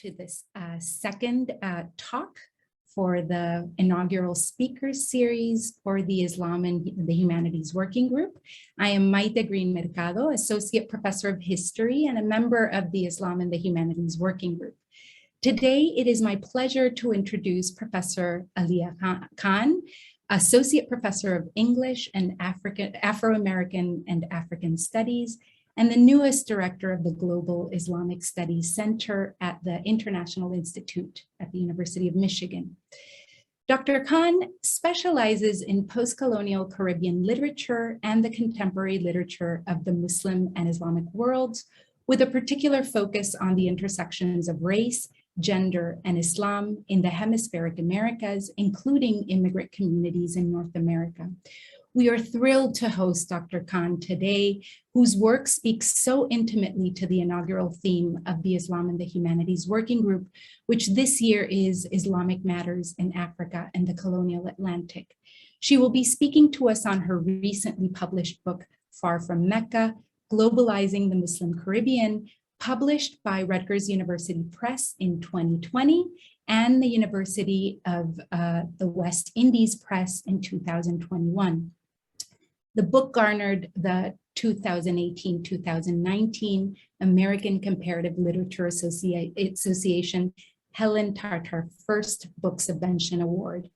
to this second talk for the inaugural speakers series for the Islam and the Humanities Working Group. I am Maite Green Mercado, Associate Professor of History and a member of the Islam and the Humanities Working Group. Today, it is my pleasure to introduce Professor Aliyah Khan, Associate Professor of English and Afro-American and African Studies, and the newest director of the Global Islamic Studies Center at the International Institute at the University of Michigan. Dr. Khan specializes in post-colonial Caribbean literature and the contemporary literature of the Muslim and Islamic worlds, with a particular focus on the intersections of race, gender, and Islam in the hemispheric Americas, including immigrant communities in North America. We are thrilled to host Dr. Khan today, whose work speaks so intimately to the inaugural theme of the Islam and the Humanities Working Group, which this year is Islamic Matters in Africa and the Colonial Atlantic. She will be speaking to us on her recently published book, Far from Mecca, Globalizing the Muslim Caribbean, published by Rutgers University Press in 2020 and the University of the West Indies Press in 2021. The book garnered the 2018-2019 American Comparative Literature Association Helen Tartar First Book Subvention Award.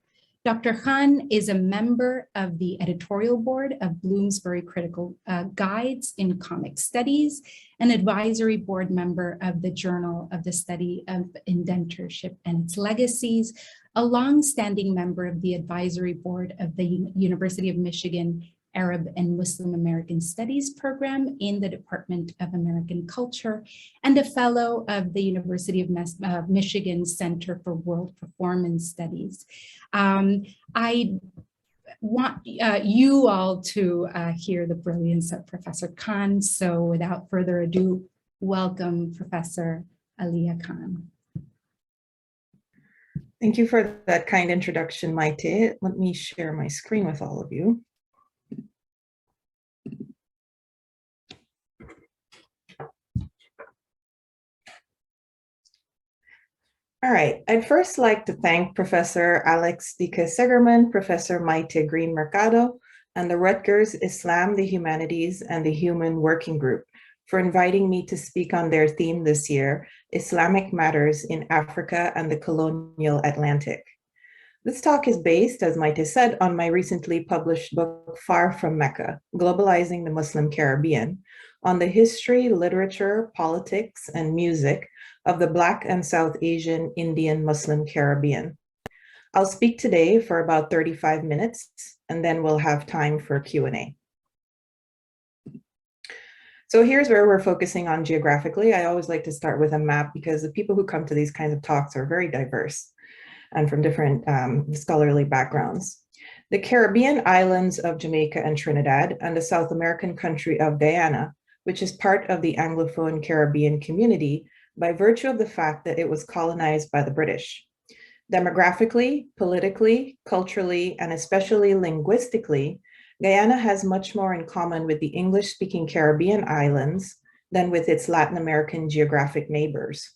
Dr. Khan is a member of the editorial board of Bloomsbury Critical Guides in Comic Studies, an advisory board member of the Journal of the Study of Indentureship and its Legacies, a longstanding member of the advisory board of the University of Michigan Arab and Muslim American Studies program in the Department of American Culture, and a fellow of the University of Michigan Center for World Performance Studies. I want you all to hear the brilliance of Professor Khan. So without further ado, welcome Professor Aliyah Khan. Thank you for that kind introduction, Maite. Let me share my screen with all of you. All right, I'd first like to thank Professor Alex Dike-Segerman, Professor Maite Green Mercado, and the Rutgers Islam, the Humanities, and the Human Working Group for inviting me to speak on their theme this year, Islamic Matters in Africa and the Colonial Atlantic. This talk is based, as Maite said, on my recently published book, Far from Mecca, Globalizing the Muslim Caribbean, on the history, literature, politics, and music of the Black and South Asian Indian Muslim Caribbean. I'll speak today for about 35 minutes, and then we'll have time for Q&A. So here's where we're focusing on geographically. I always like to start with a map because the people who come to these kinds of talks are very diverse and from different scholarly backgrounds. The Caribbean islands of Jamaica and Trinidad and the South American country of Guyana, which is part of the Anglophone Caribbean community, by virtue of the fact that it was colonized by the British. Demographically, politically, culturally, and especially linguistically, Guyana has much more in common with the English-speaking Caribbean islands than with its Latin American geographic neighbors.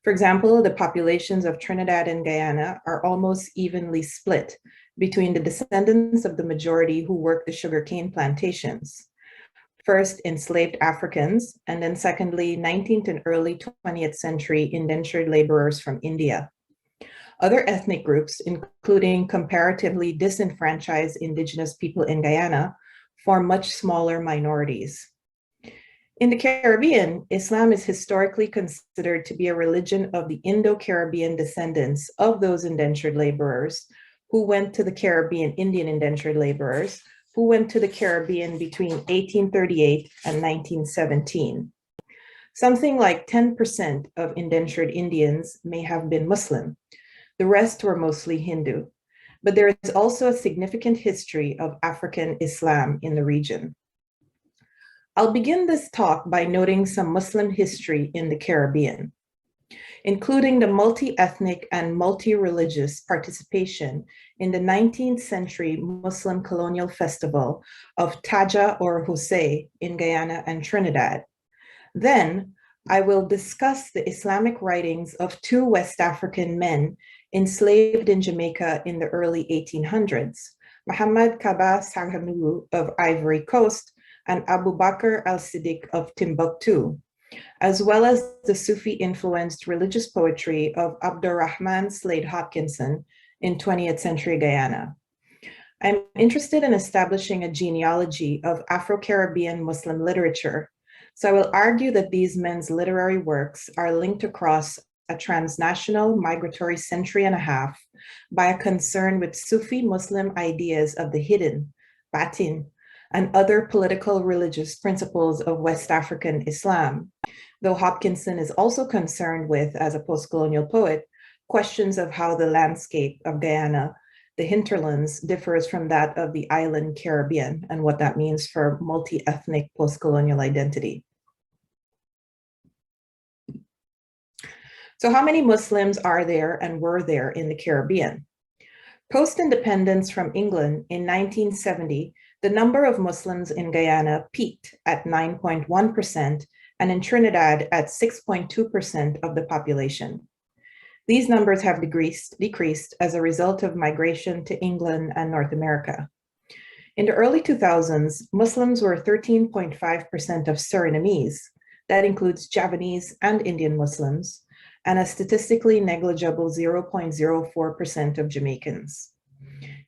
For example, the populations of Trinidad and Guyana are almost evenly split between the descendants of the majority who worked the sugarcane plantations. First, enslaved Africans, and then secondly, 19th and early 20th century indentured laborers from India. Other ethnic groups, including comparatively disenfranchised indigenous people in Guyana, form much smaller minorities. In the Caribbean, Islam is historically considered to be a religion of the Indo-Caribbean descendants of those indentured laborers who went to the Caribbean, Indian indentured laborers, who went to the Caribbean between 1838 and 1917. Something like 10% of indentured Indians may have been Muslim. The rest were mostly Hindu. But there is also a significant history of African Islam in the region. I'll begin this talk by noting some Muslim history in the Caribbean, including the multi-ethnic and multi-religious participation in the 19th century Muslim colonial festival of Taja or Hosay in Guyana and Trinidad. Then I will discuss the Islamic writings of two West African men enslaved in Jamaica in the early 1800s, Muhammad Kaba Sahanu of Ivory Coast and Abu Bakr al-Siddiq of Timbuktu, as well as the Sufi-influenced religious poetry of Abdurrahman Slade Hopkinson in 20th century Guyana. I'm interested in establishing a genealogy of Afro-Caribbean Muslim literature, so I will argue that these men's literary works are linked across a transnational migratory century and a half by a concern with Sufi Muslim ideas of the hidden, batin, and other political religious principles of West African Islam, though Hopkinson is also concerned with, as a post-colonial poet, questions of how the landscape of Guyana, the hinterlands, differs from that of the island Caribbean and what that means for multi-ethnic post-colonial identity. So how many Muslims are there and were there in the Caribbean? Post-independence from England in 1970, the number of Muslims in Guyana peaked at 9.1% and in Trinidad at 6.2% of the population. These numbers have decreased as a result of migration to England and North America. In the early 2000s, Muslims were 13.5% of Surinamese, that includes Javanese and Indian Muslims, and a statistically negligible 0.04% of Jamaicans.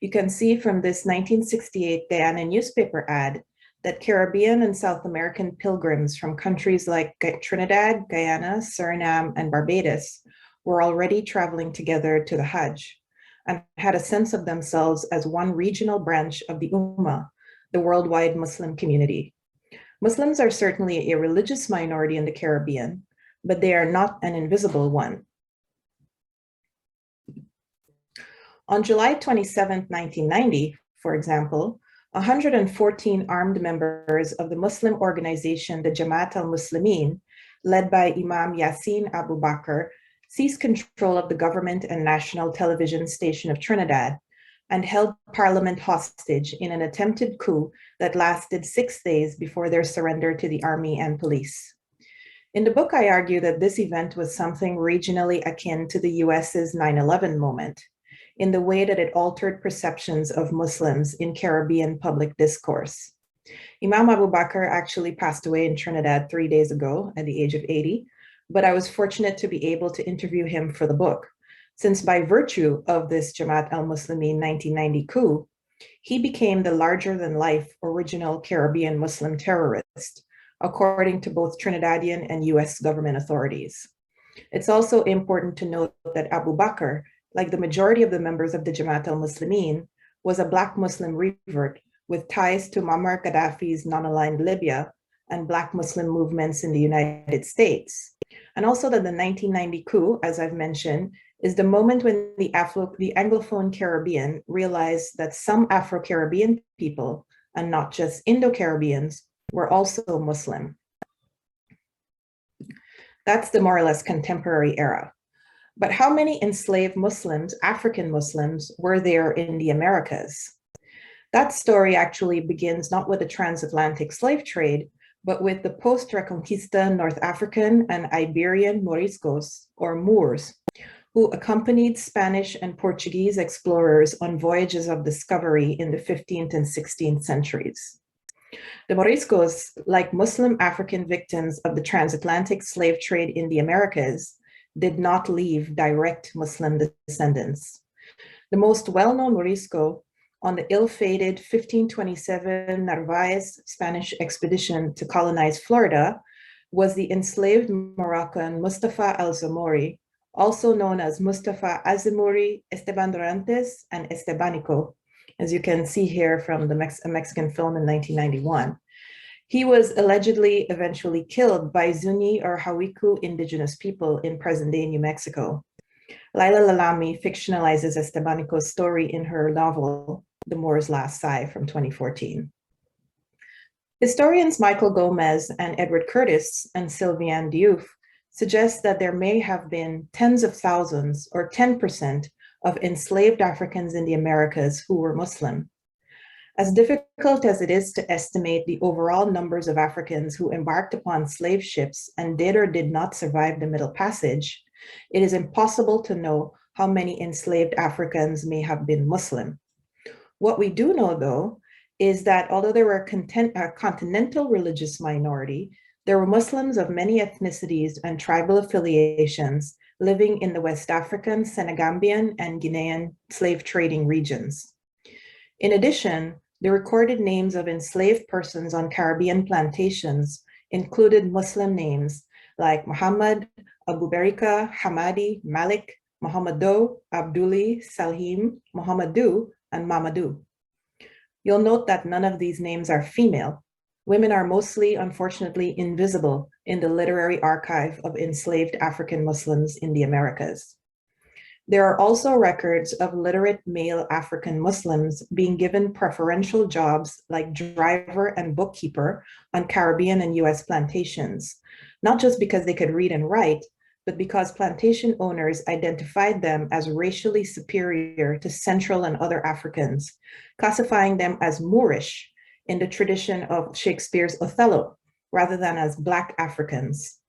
You can see from this 1968 Guyana newspaper ad that Caribbean and South American pilgrims from countries like Trinidad, Guyana, Suriname, and Barbados were already traveling together to the Hajj and had a sense of themselves as one regional branch of the Ummah, the worldwide Muslim community. Muslims are certainly a religious minority in the Caribbean, but they are not an invisible one. On July 27, 1990, for example, 114 armed members of the Muslim organization, the Jamaat al-Muslimeen, led by Imam Yassin Abu Bakr, seized control of the government and national television station of Trinidad and held parliament hostage in an attempted coup that lasted 6 days before their surrender to the army and police. In the book, I argue that this event was something regionally akin to the US's 9/11 moment, in the way that it altered perceptions of Muslims in Caribbean public discourse. Imam Abu Bakr actually passed away in Trinidad 3 days ago at the age of 80, but I was fortunate to be able to interview him for the book, since by virtue of this Jamaat al-Muslimeen 1990 coup, he became the larger-than-life original Caribbean Muslim terrorist, according to both Trinidadian and US government authorities. It's also important to note that Abu Bakr, like the majority of the members of the Jamaat al-Muslimeen, was a Black Muslim revert with ties to Muammar Gaddafi's non-aligned Libya and Black Muslim movements in the United States. And also that the 1990 coup, as I've mentioned, is the moment when the Anglophone Caribbean realized that some Afro-Caribbean people, and not just Indo-Caribbeans, were also Muslim. That's the more or less contemporary era. But how many enslaved Muslims, African Muslims, were there in the Americas? That story actually begins not with the transatlantic slave trade, but with the post-Reconquista North African and Iberian Moriscos, or Moors, who accompanied Spanish and Portuguese explorers on voyages of discovery in the 15th and 16th centuries. The Moriscos, like Muslim African victims of the transatlantic slave trade in the Americas, did not leave direct Muslim descendants. The most well-known Morisco on the ill-fated 1527 Narvaez Spanish expedition to colonize Florida was the enslaved Moroccan Mustafa al-Zamori, also known as Mustafa Azamuri, Esteban Dorantes, and Estebanico, as you can see here from the Mexican film in 1991. He was allegedly eventually killed by Zuni or Hawiku indigenous people in present-day New Mexico. Laila Lalami fictionalizes Estebanico's story in her novel, The Moor's Last Sigh from 2014. Historians Michael Gomez and Edward Curtis and Sylviane Diouf suggest that there may have been tens of thousands or 10% of enslaved Africans in the Americas who were Muslim. As difficult as it is to estimate the overall numbers of Africans who embarked upon slave ships and did or did not survive the Middle Passage, it is impossible to know how many enslaved Africans may have been Muslim. What we do know, though, is that although there were a continental religious minority, there were Muslims of many ethnicities and tribal affiliations living in the West African, Senegambian, and Guinean slave trading regions. In addition, the recorded names of enslaved persons on Caribbean plantations included Muslim names like Muhammad, Abu Barika, Hamadi, Malik, Muhammadu, Abduli, Salhim, Muhammadu, and Mamadou. You'll note that none of these names are female. Women are mostly, unfortunately, invisible in the literary archive of enslaved African Muslims in the Americas. There are also records of literate male African Muslims being given preferential jobs like driver and bookkeeper on Caribbean and US plantations, not just because they could read and write, but because plantation owners identified them as racially superior to Central and other Africans, classifying them as Moorish in the tradition of Shakespeare's Othello, rather than as Black Africans.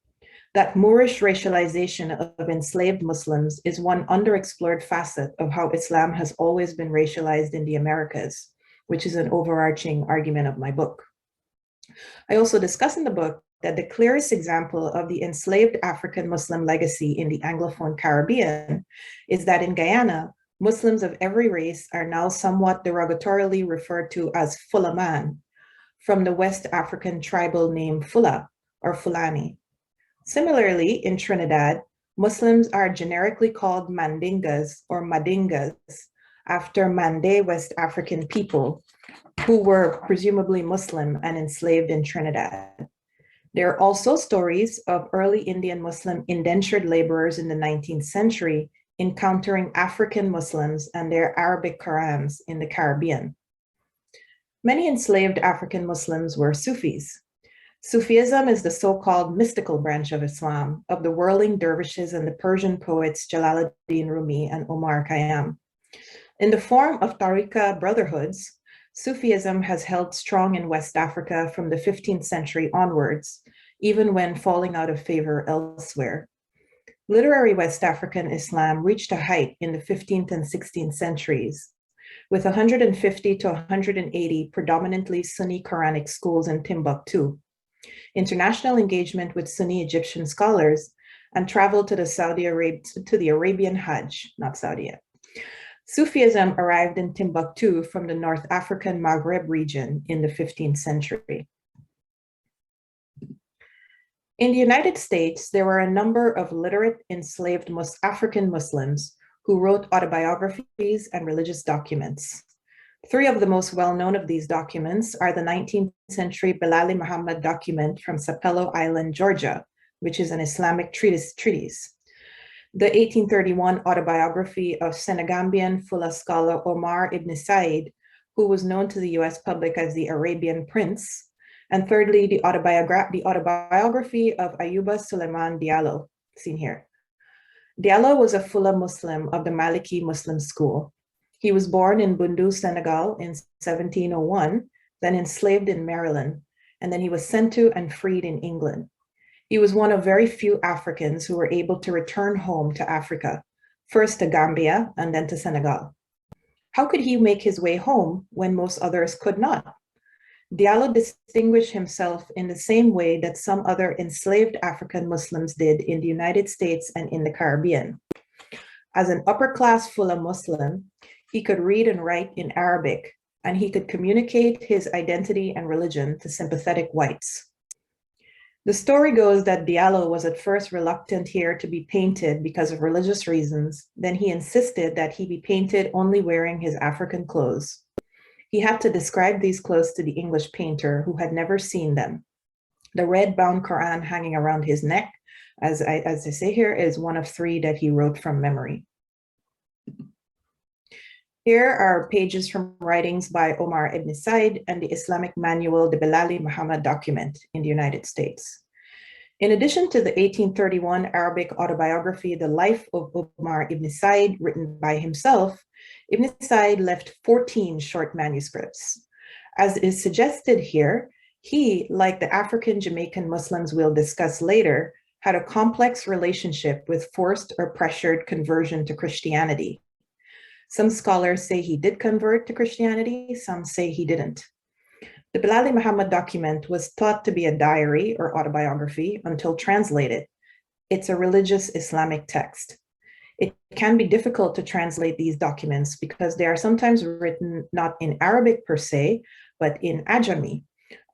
That Moorish racialization of enslaved Muslims is one underexplored facet of how Islam has always been racialized in the Americas, which is an overarching argument of my book. I also discuss in the book that the clearest example of the enslaved African Muslim legacy in the Anglophone Caribbean is that in Guyana, Muslims of every race are now somewhat derogatorily referred to as fullaman, from the West African tribal name fulla or fulani. Similarly, in Trinidad, Muslims are generically called mandingas or madingas after Mande West African people who were presumably Muslim and enslaved in Trinidad. There are also stories of early Indian Muslim indentured laborers in the 19th century encountering African Muslims and their Arabic Qurans in the Caribbean. Many enslaved African Muslims were Sufis. Sufism is the so-called mystical branch of Islam, of the whirling dervishes and the Persian poets Jalaluddin Rumi and Omar Khayyam. In the form of tariqa brotherhoods, Sufism has held strong in West Africa from the 15th century onwards, even when falling out of favor elsewhere. Literary West African Islam reached a height in the 15th and 16th centuries, with 150 to 180 predominantly Sunni Quranic schools in Timbuktu, international engagement with Sunni Egyptian scholars, and travel to the Arabian Hajj, not Saudi yet. Sufism arrived in Timbuktu from the North African Maghreb region in the 15th century. In the United States, there were a number of literate enslaved African Muslims who wrote autobiographies and religious documents. Three of the most well-known of these documents are the 19th century Belali Muhammad document from Sapelo Island, Georgia, which is an Islamic treatise. The 1831 autobiography of Senegambian Fulla scholar Omar ibn Said, who was known to the US public as the Arabian Prince. And thirdly, the autobiography of Ayuba Suleiman Diallo, seen here. Diallo was a Fulla Muslim of the Maliki Muslim school. He was born in Bundu, Senegal in 1701, then enslaved in Maryland, and then he was sent to and freed in England. He was one of very few Africans who were able to return home to Africa, first to Gambia and then to Senegal. How could he make his way home when most others could not? Diallo distinguished himself in the same way that some other enslaved African Muslims did in the United States and in the Caribbean. As an upper-class Fulla Muslim, he could read and write in Arabic, and he could communicate his identity and religion to sympathetic whites. The story goes that Diallo was at first reluctant here to be painted because of religious reasons. Then he insisted that he be painted only wearing his African clothes. He had to describe these clothes to the English painter who had never seen them. The red bound Quran hanging around his neck, as I say here, is one of three that he wrote from memory. Here are pages from writings by Omar ibn Said and the Islamic manual, the Belali Muhammad document in the United States. In addition to the 1831 Arabic autobiography, The Life of Omar ibn Said, written by himself, Ibn Said left 14 short manuscripts. As is suggested here, he, like the African Jamaican Muslims we'll discuss later, had a complex relationship with forced or pressured conversion to Christianity. Some scholars say he did convert to Christianity, some say he didn't. The Bilali Muhammad document was thought to be a diary or autobiography until translated. It's a religious Islamic text. It can be difficult to translate these documents because they are sometimes written not in Arabic per se, but in Ajami,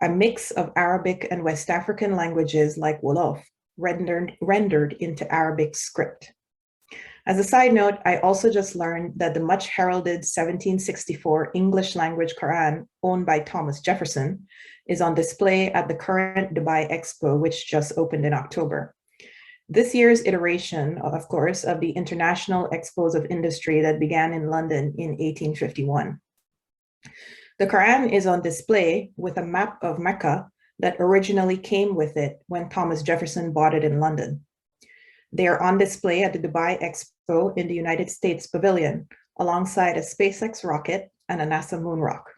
a mix of Arabic and West African languages like Wolof, rendered into Arabic script. As a side note, I also just learned that the much heralded 1764 English language Quran owned by Thomas Jefferson is on display at the current Dubai Expo, which just opened in October. This year's iteration, of course, of the International Expos of Industry that began in London in 1851. The Quran is on display with a map of Mecca that originally came with it when Thomas Jefferson bought it in London. They are on display at the Dubai Expo in the United States Pavilion, alongside a SpaceX rocket and a NASA moon rock.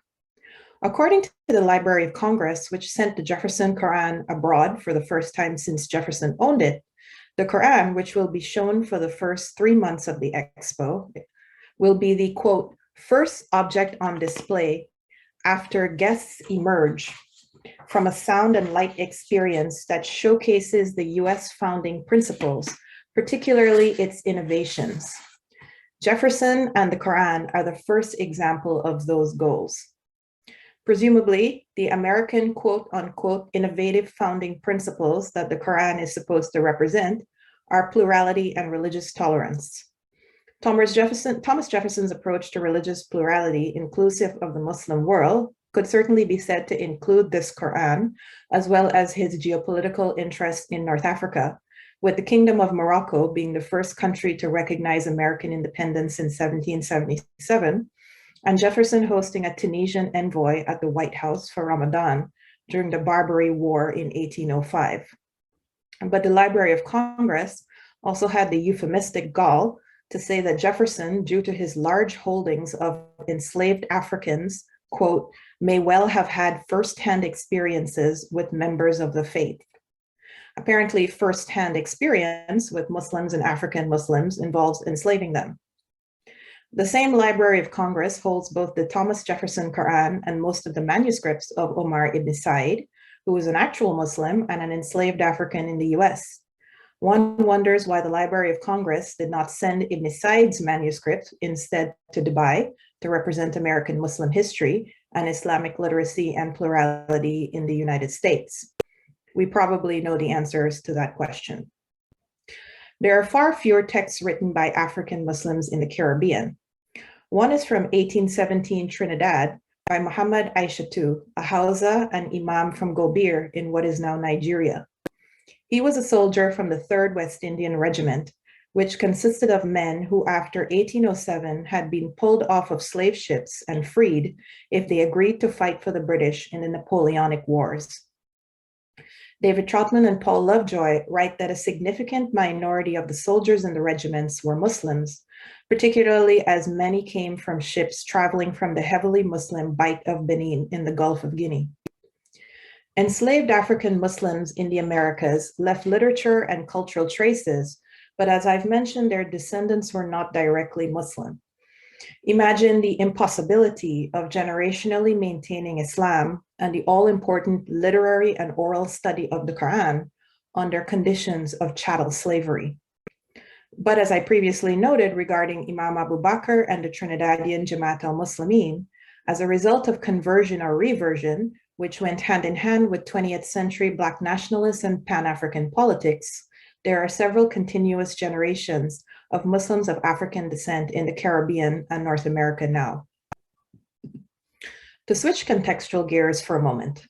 According to the Library of Congress, which sent the Jefferson Quran abroad for the first time since Jefferson owned it, the Quran, which will be shown for the first 3 months of the expo, will be the, quote, first object on display after guests emerge from a sound and light experience that showcases the US founding principles, particularly its innovations. Jefferson and the Quran are the first example of those goals. Presumably, the American quote unquote innovative founding principles that the Quran is supposed to represent are plurality and religious tolerance. Thomas Jefferson's approach to religious plurality, inclusive of the Muslim world, could certainly be said to include this Quran, as well as his geopolitical interest in North Africa, with the Kingdom of Morocco being the first country to recognize American independence in 1777, and Jefferson hosting a Tunisian envoy at the White House for Ramadan during the Barbary War in 1805. But the Library of Congress also had the euphemistic gall to say that Jefferson, due to his large holdings of enslaved Africans, quote, may well have had firsthand experiences with members of the faith. Apparently, firsthand experience with Muslims and African Muslims involves enslaving them. The same Library of Congress holds both the Thomas Jefferson Quran and most of the manuscripts of Omar ibn Said, who was an actual Muslim and an enslaved African in the US. One wonders why the Library of Congress did not send Ibn Said's manuscript instead to Dubai to represent American Muslim history and Islamic literacy and plurality in the United States. We probably know the answers to that question. There are far fewer texts written by African Muslims in the Caribbean. One is from 1817 Trinidad by Muhammad Aishatu, a Hausa and Imam from Gobir in what is now Nigeria. He was a soldier from the 3rd West Indian Regiment, which consisted of men who after 1807 had been pulled off of slave ships and freed if they agreed to fight for the British in the Napoleonic Wars. David Trotman and Paul Lovejoy write that a significant minority of the soldiers in the regiments were Muslims, particularly as many came from ships traveling from the heavily Muslim Bight of Benin in the Gulf of Guinea. Enslaved African Muslims in the Americas left literature and cultural traces, but as I've mentioned, their descendants were not directly Muslim. Imagine the impossibility of generationally maintaining Islam and the all-important literary and oral study of the Quran under conditions of chattel slavery. But as I previously noted regarding Imam Abu Bakr and the Trinidadian Jamaat al-Muslimeen, as a result of conversion or reversion, which went hand in hand with 20th century Black nationalists and Pan-African politics, there are several continuous generations of Muslims of African descent in the Caribbean and North America now. To switch contextual gears for a moment,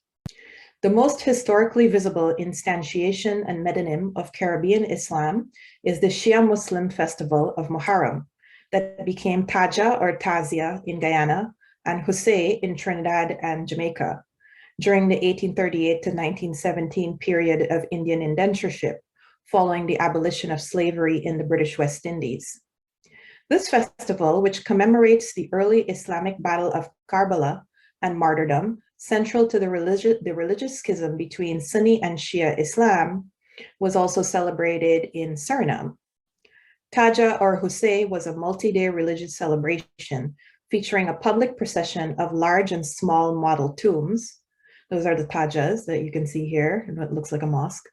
the most historically visible instantiation and metonym of Caribbean Islam is the Shia Muslim festival of Muharram that became Taja or Tazia in Guyana and Hussein in Trinidad and Jamaica during the 1838 to 1917 period of Indian indentureship, following the abolition of slavery in the British West Indies. This festival, which commemorates the early Islamic battle of Karbala, and martyrdom, central to the religious schism between Sunni and Shia Islam, was also celebrated in Suriname. Taja or Hussein was a multi-day religious celebration featuring a public procession of large and small model tombs. Those are the tajas that you can see here, and what looks like a mosque.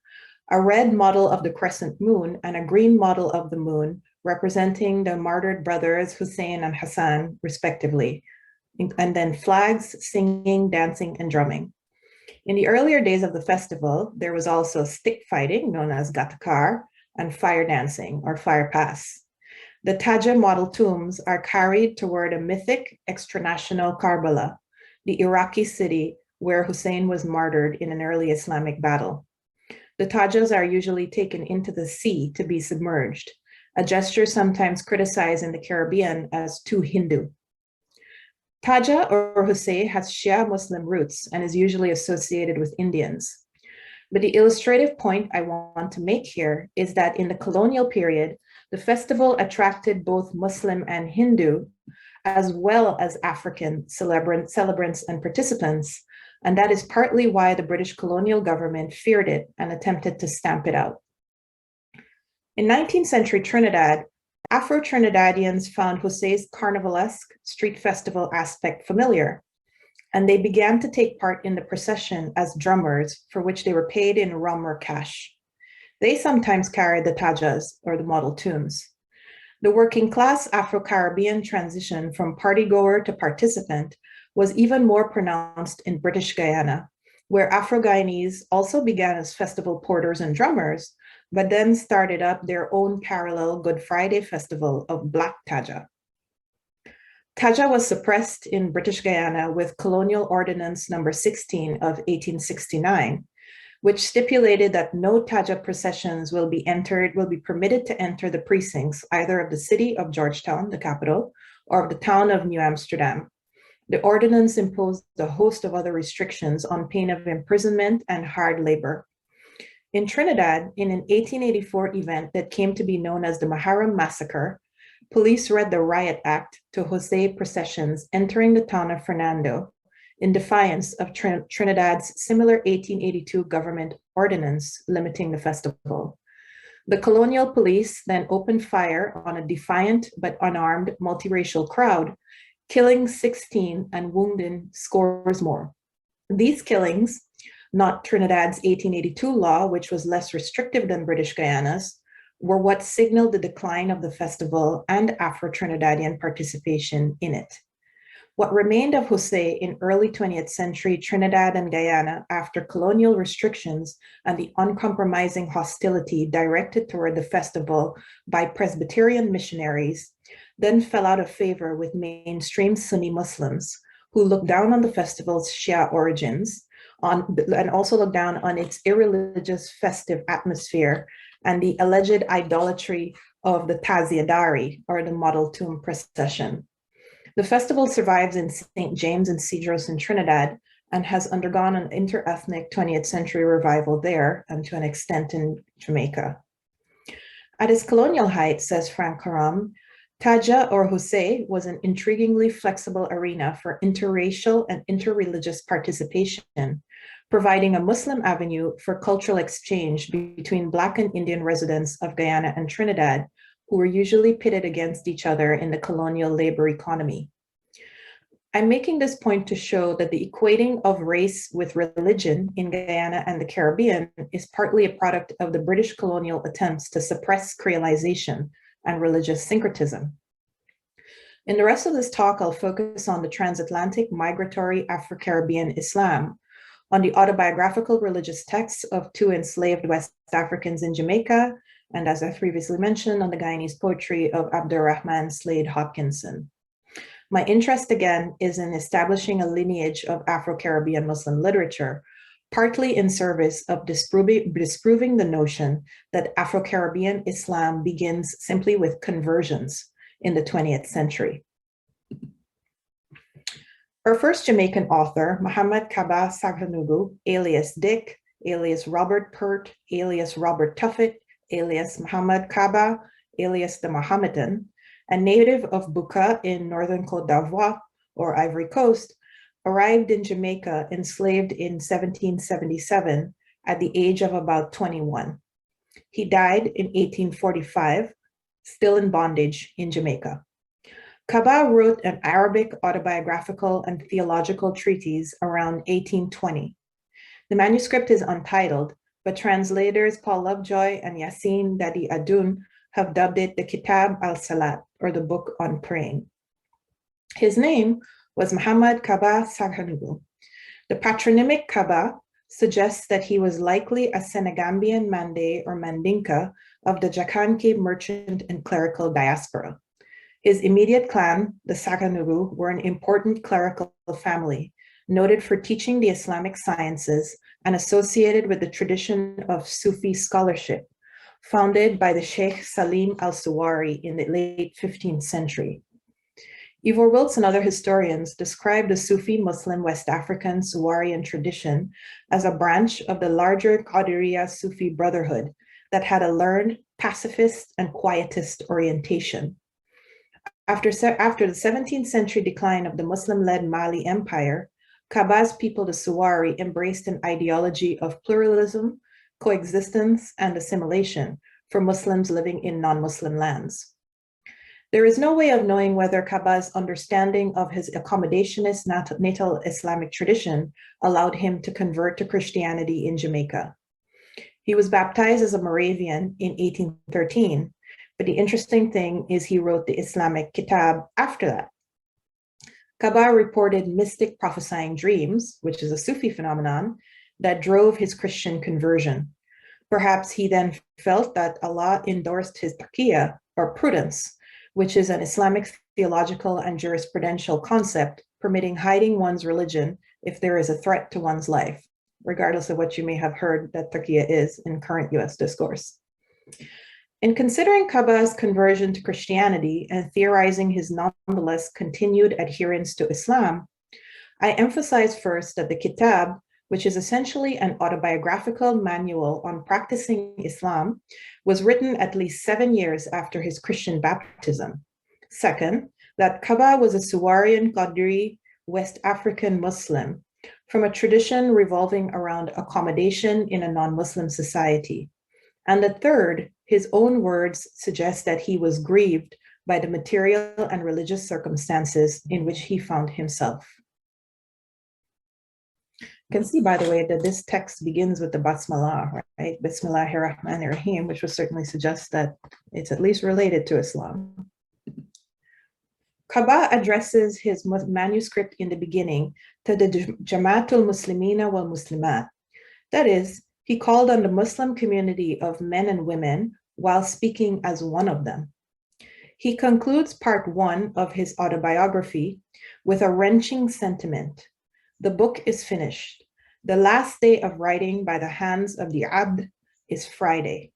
A red model of the crescent moon and a green model of the moon representing the martyred brothers Hussein and Hassan, respectively, and then flags, singing, dancing, and drumming. In the earlier days of the festival, there was also stick fighting, known as gatakar, and fire dancing, or fire pass. The Taja model tombs are carried toward a mythic extranational Karbala, the Iraqi city where Hussein was martyred in an early Islamic battle. The Tajas are usually taken into the sea to be submerged, a gesture sometimes criticized in the Caribbean as too Hindu. Taja or Hussein has Shia Muslim roots and is usually associated with Indians. But the illustrative point I want to make here is that in the colonial period, the festival attracted both Muslim and Hindu, as well as African celebrants and participants, and that is partly why the British colonial government feared it and attempted to stamp it out. In 19th century Trinidad, Afro-Trinidadians found Hussein's carnivalesque street festival aspect familiar, and they began to take part in the procession as drummers, for which they were paid in rum or cash. They sometimes carried the tajas, or the model tunes. The working class Afro-Caribbean transition from partygoer to participant was even more pronounced in British Guyana, where Afro-Guyanese also began as festival porters and drummers, but then started up their own parallel Good Friday festival of Black Taja. Taja was suppressed in British Guyana with Colonial Ordinance number 16 of 1869, which stipulated that no Taja processions will be permitted to enter the precincts either of the city of Georgetown, the capital, or of the town of New Amsterdam. The ordinance imposed a host of other restrictions on pain of imprisonment and hard labor. In Trinidad, in an 1884 event that came to be known as the Muharram Massacre, police read the Riot Act to Jose processions entering the town of Fernando in defiance of Trinidad's similar 1882 government ordinance limiting the festival. The colonial police then opened fire on a defiant but unarmed multiracial crowd, killing 16 and wounding scores more. These killings, not Trinidad's 1882 law, which was less restrictive than British Guyana's, were what signaled the decline of the festival and Afro-Trinidadian participation in it. What remained of Hussein in early 20th century Trinidad and Guyana after colonial restrictions and the uncompromising hostility directed toward the festival by Presbyterian missionaries then fell out of favor with mainstream Sunni Muslims who looked down on the festival's Shia origins and also looked down on its irreligious festive atmosphere and the alleged idolatry of the Taziadari, or the model tomb procession. The festival survives in St. James and Cedros in Trinidad and has undergone an inter-ethnic 20th century revival there and to an extent in Jamaica. At its colonial height, says Frank Karam, Taja or Hussein was an intriguingly flexible arena for interracial and interreligious participation, providing a Muslim avenue for cultural exchange between Black and Indian residents of Guyana and Trinidad, who were usually pitted against each other in the colonial labor economy. I'm making this point to show that the equating of race with religion in Guyana and the Caribbean is partly a product of the British colonial attempts to suppress creolization and religious syncretism. In the rest of this talk, I'll focus on the transatlantic migratory Afro-Caribbean Islam, on the autobiographical religious texts of two enslaved West Africans in Jamaica, and as I previously mentioned, on the Guyanese poetry of Abdurrahman Slade Hopkinson. My interest again is in establishing a lineage of Afro-Caribbean Muslim literature, partly in service of disproving the notion that Afro-Caribbean Islam begins simply with conversions in the 20th century. Our first Jamaican author, Muhammad Kaba Saghanugu, alias Dick, alias Robert Pert, alias Robert Tuffet, alias Muhammad Kaba, alias the Mohammedan, a native of Buka in northern Côte d'Ivoire, or Ivory Coast, arrived in Jamaica enslaved in 1777 at the age of about 21. He died in 1845, still in bondage in Jamaica. Kaba wrote an Arabic autobiographical and theological treatise around 1820. The manuscript is untitled, but translators Paul Lovejoy and Yassine Dadi Adun have dubbed it the Kitab al-Salat, or the Book on Praying. His name was Muhammad Kaba Saghanugu. The patronymic Kaba suggests that he was likely a Senegambian Mande or Mandinka of the Jakanke merchant and clerical diaspora. His immediate clan, the Saghanugu, were an important clerical family, noted for teaching the Islamic sciences and associated with the tradition of Sufi scholarship, founded by the Sheikh Salim al-Suwari in the late 15th century. Ivor Wilts and other historians describe the Sufi Muslim West African Suwarian tradition as a branch of the larger Qadiriya Sufi brotherhood that had a learned, pacifist, and quietist orientation. After the 17th century decline of the Muslim-led Mali Empire, Kaba's people, the Suwari, embraced an ideology of pluralism, coexistence, and assimilation for Muslims living in non-Muslim lands. There is no way of knowing whether Kaba's understanding of his accommodationist natal Islamic tradition allowed him to convert to Christianity in Jamaica. He was baptized as a Moravian in 1813, but the interesting thing is he wrote the Islamic Kitab after that. Kaba reported mystic prophesying dreams, which is a Sufi phenomenon, that drove his Christian conversion. Perhaps he then felt that Allah endorsed his taqiyya, or prudence, which is an Islamic theological and jurisprudential concept permitting hiding one's religion if there is a threat to one's life, regardless of what you may have heard that taqiyya is in current US discourse. In considering Kaba's conversion to Christianity and theorizing his nonetheless continued adherence to Islam, I emphasize first that the Kitab, which is essentially an autobiographical manual on practicing Islam, was written at least 7 years after his Christian baptism. Second, that Kaba was a Suwarian Qadiri West African Muslim from a tradition revolving around accommodation in a non-Muslim society. And the third, his own words suggest that he was grieved by the material and religious circumstances in which he found himself. You can see, by the way, that this text begins with the Basmalah, right? Bismillahir-Rahmanir-Rahim, which would certainly suggest that it's at least related to Islam. Kaba addresses his manuscript in the beginning to the Jamaat al-Muslimeen wal-Muslimat. That is, he called on the Muslim community of men and women while speaking as one of them. He concludes part 1 of his autobiography with a wrenching sentiment. The book is finished. The last day of writing by the hands of the Abd is Friday.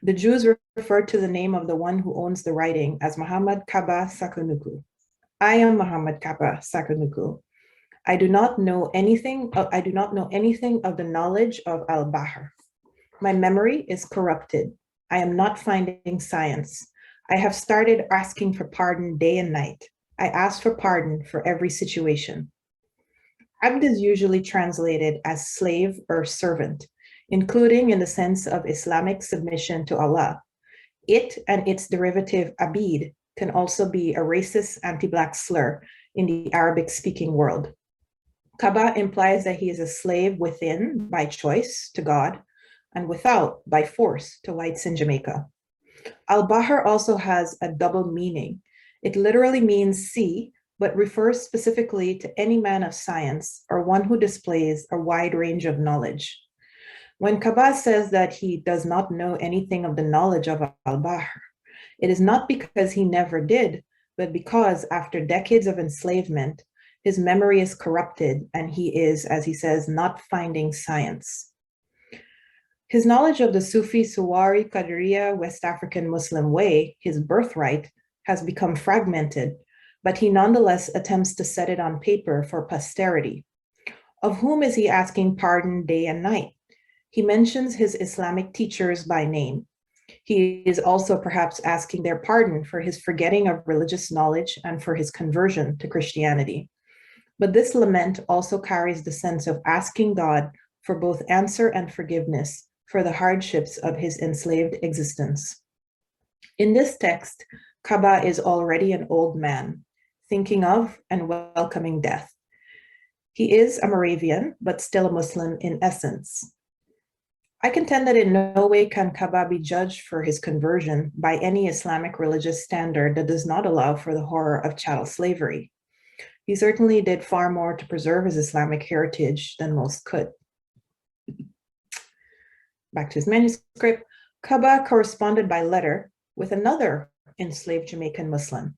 The Jews refer to the name of the one who owns the writing as Muhammad Kaba Saghanugu. I am Muhammad Kaba Saghanugu. I do not know anything of the knowledge of al-Bahr. My memory is corrupted. I am not finding science. I have started asking for pardon day and night. I ask for pardon for every situation. Abd is usually translated as slave or servant, including in the sense of Islamic submission to Allah. It and its derivative abid can also be a racist anti-Black slur in the Arabic-speaking world. Kaba implies that he is a slave within by choice to God and without by force to whites in Jamaica. Al-Bahr also has a double meaning. It literally means sea, but refers specifically to any man of science or one who displays a wide range of knowledge. When Kaba says that he does not know anything of the knowledge of al-Bahr, it is not because he never did, but because after decades of enslavement, his memory is corrupted and he is, as he says, not finding science. His knowledge of the Sufi Suwari Qadiriya West African Muslim way, his birthright, has become fragmented, but he nonetheless attempts to set it on paper for posterity. Of whom is he asking pardon day and night? He mentions his Islamic teachers by name. He is also perhaps asking their pardon for his forgetting of religious knowledge and for his conversion to Christianity. But this lament also carries the sense of asking God for both answer and forgiveness for the hardships of his enslaved existence. In this text, Kaba is already an old man, thinking of and welcoming death. He is a Moravian, but still a Muslim in essence. I contend that in no way can Kaba be judged for his conversion by any Islamic religious standard that does not allow for the horror of chattel slavery. He certainly did far more to preserve his Islamic heritage than most could. Back to his manuscript, Kaba corresponded by letter with another enslaved Jamaican Muslim,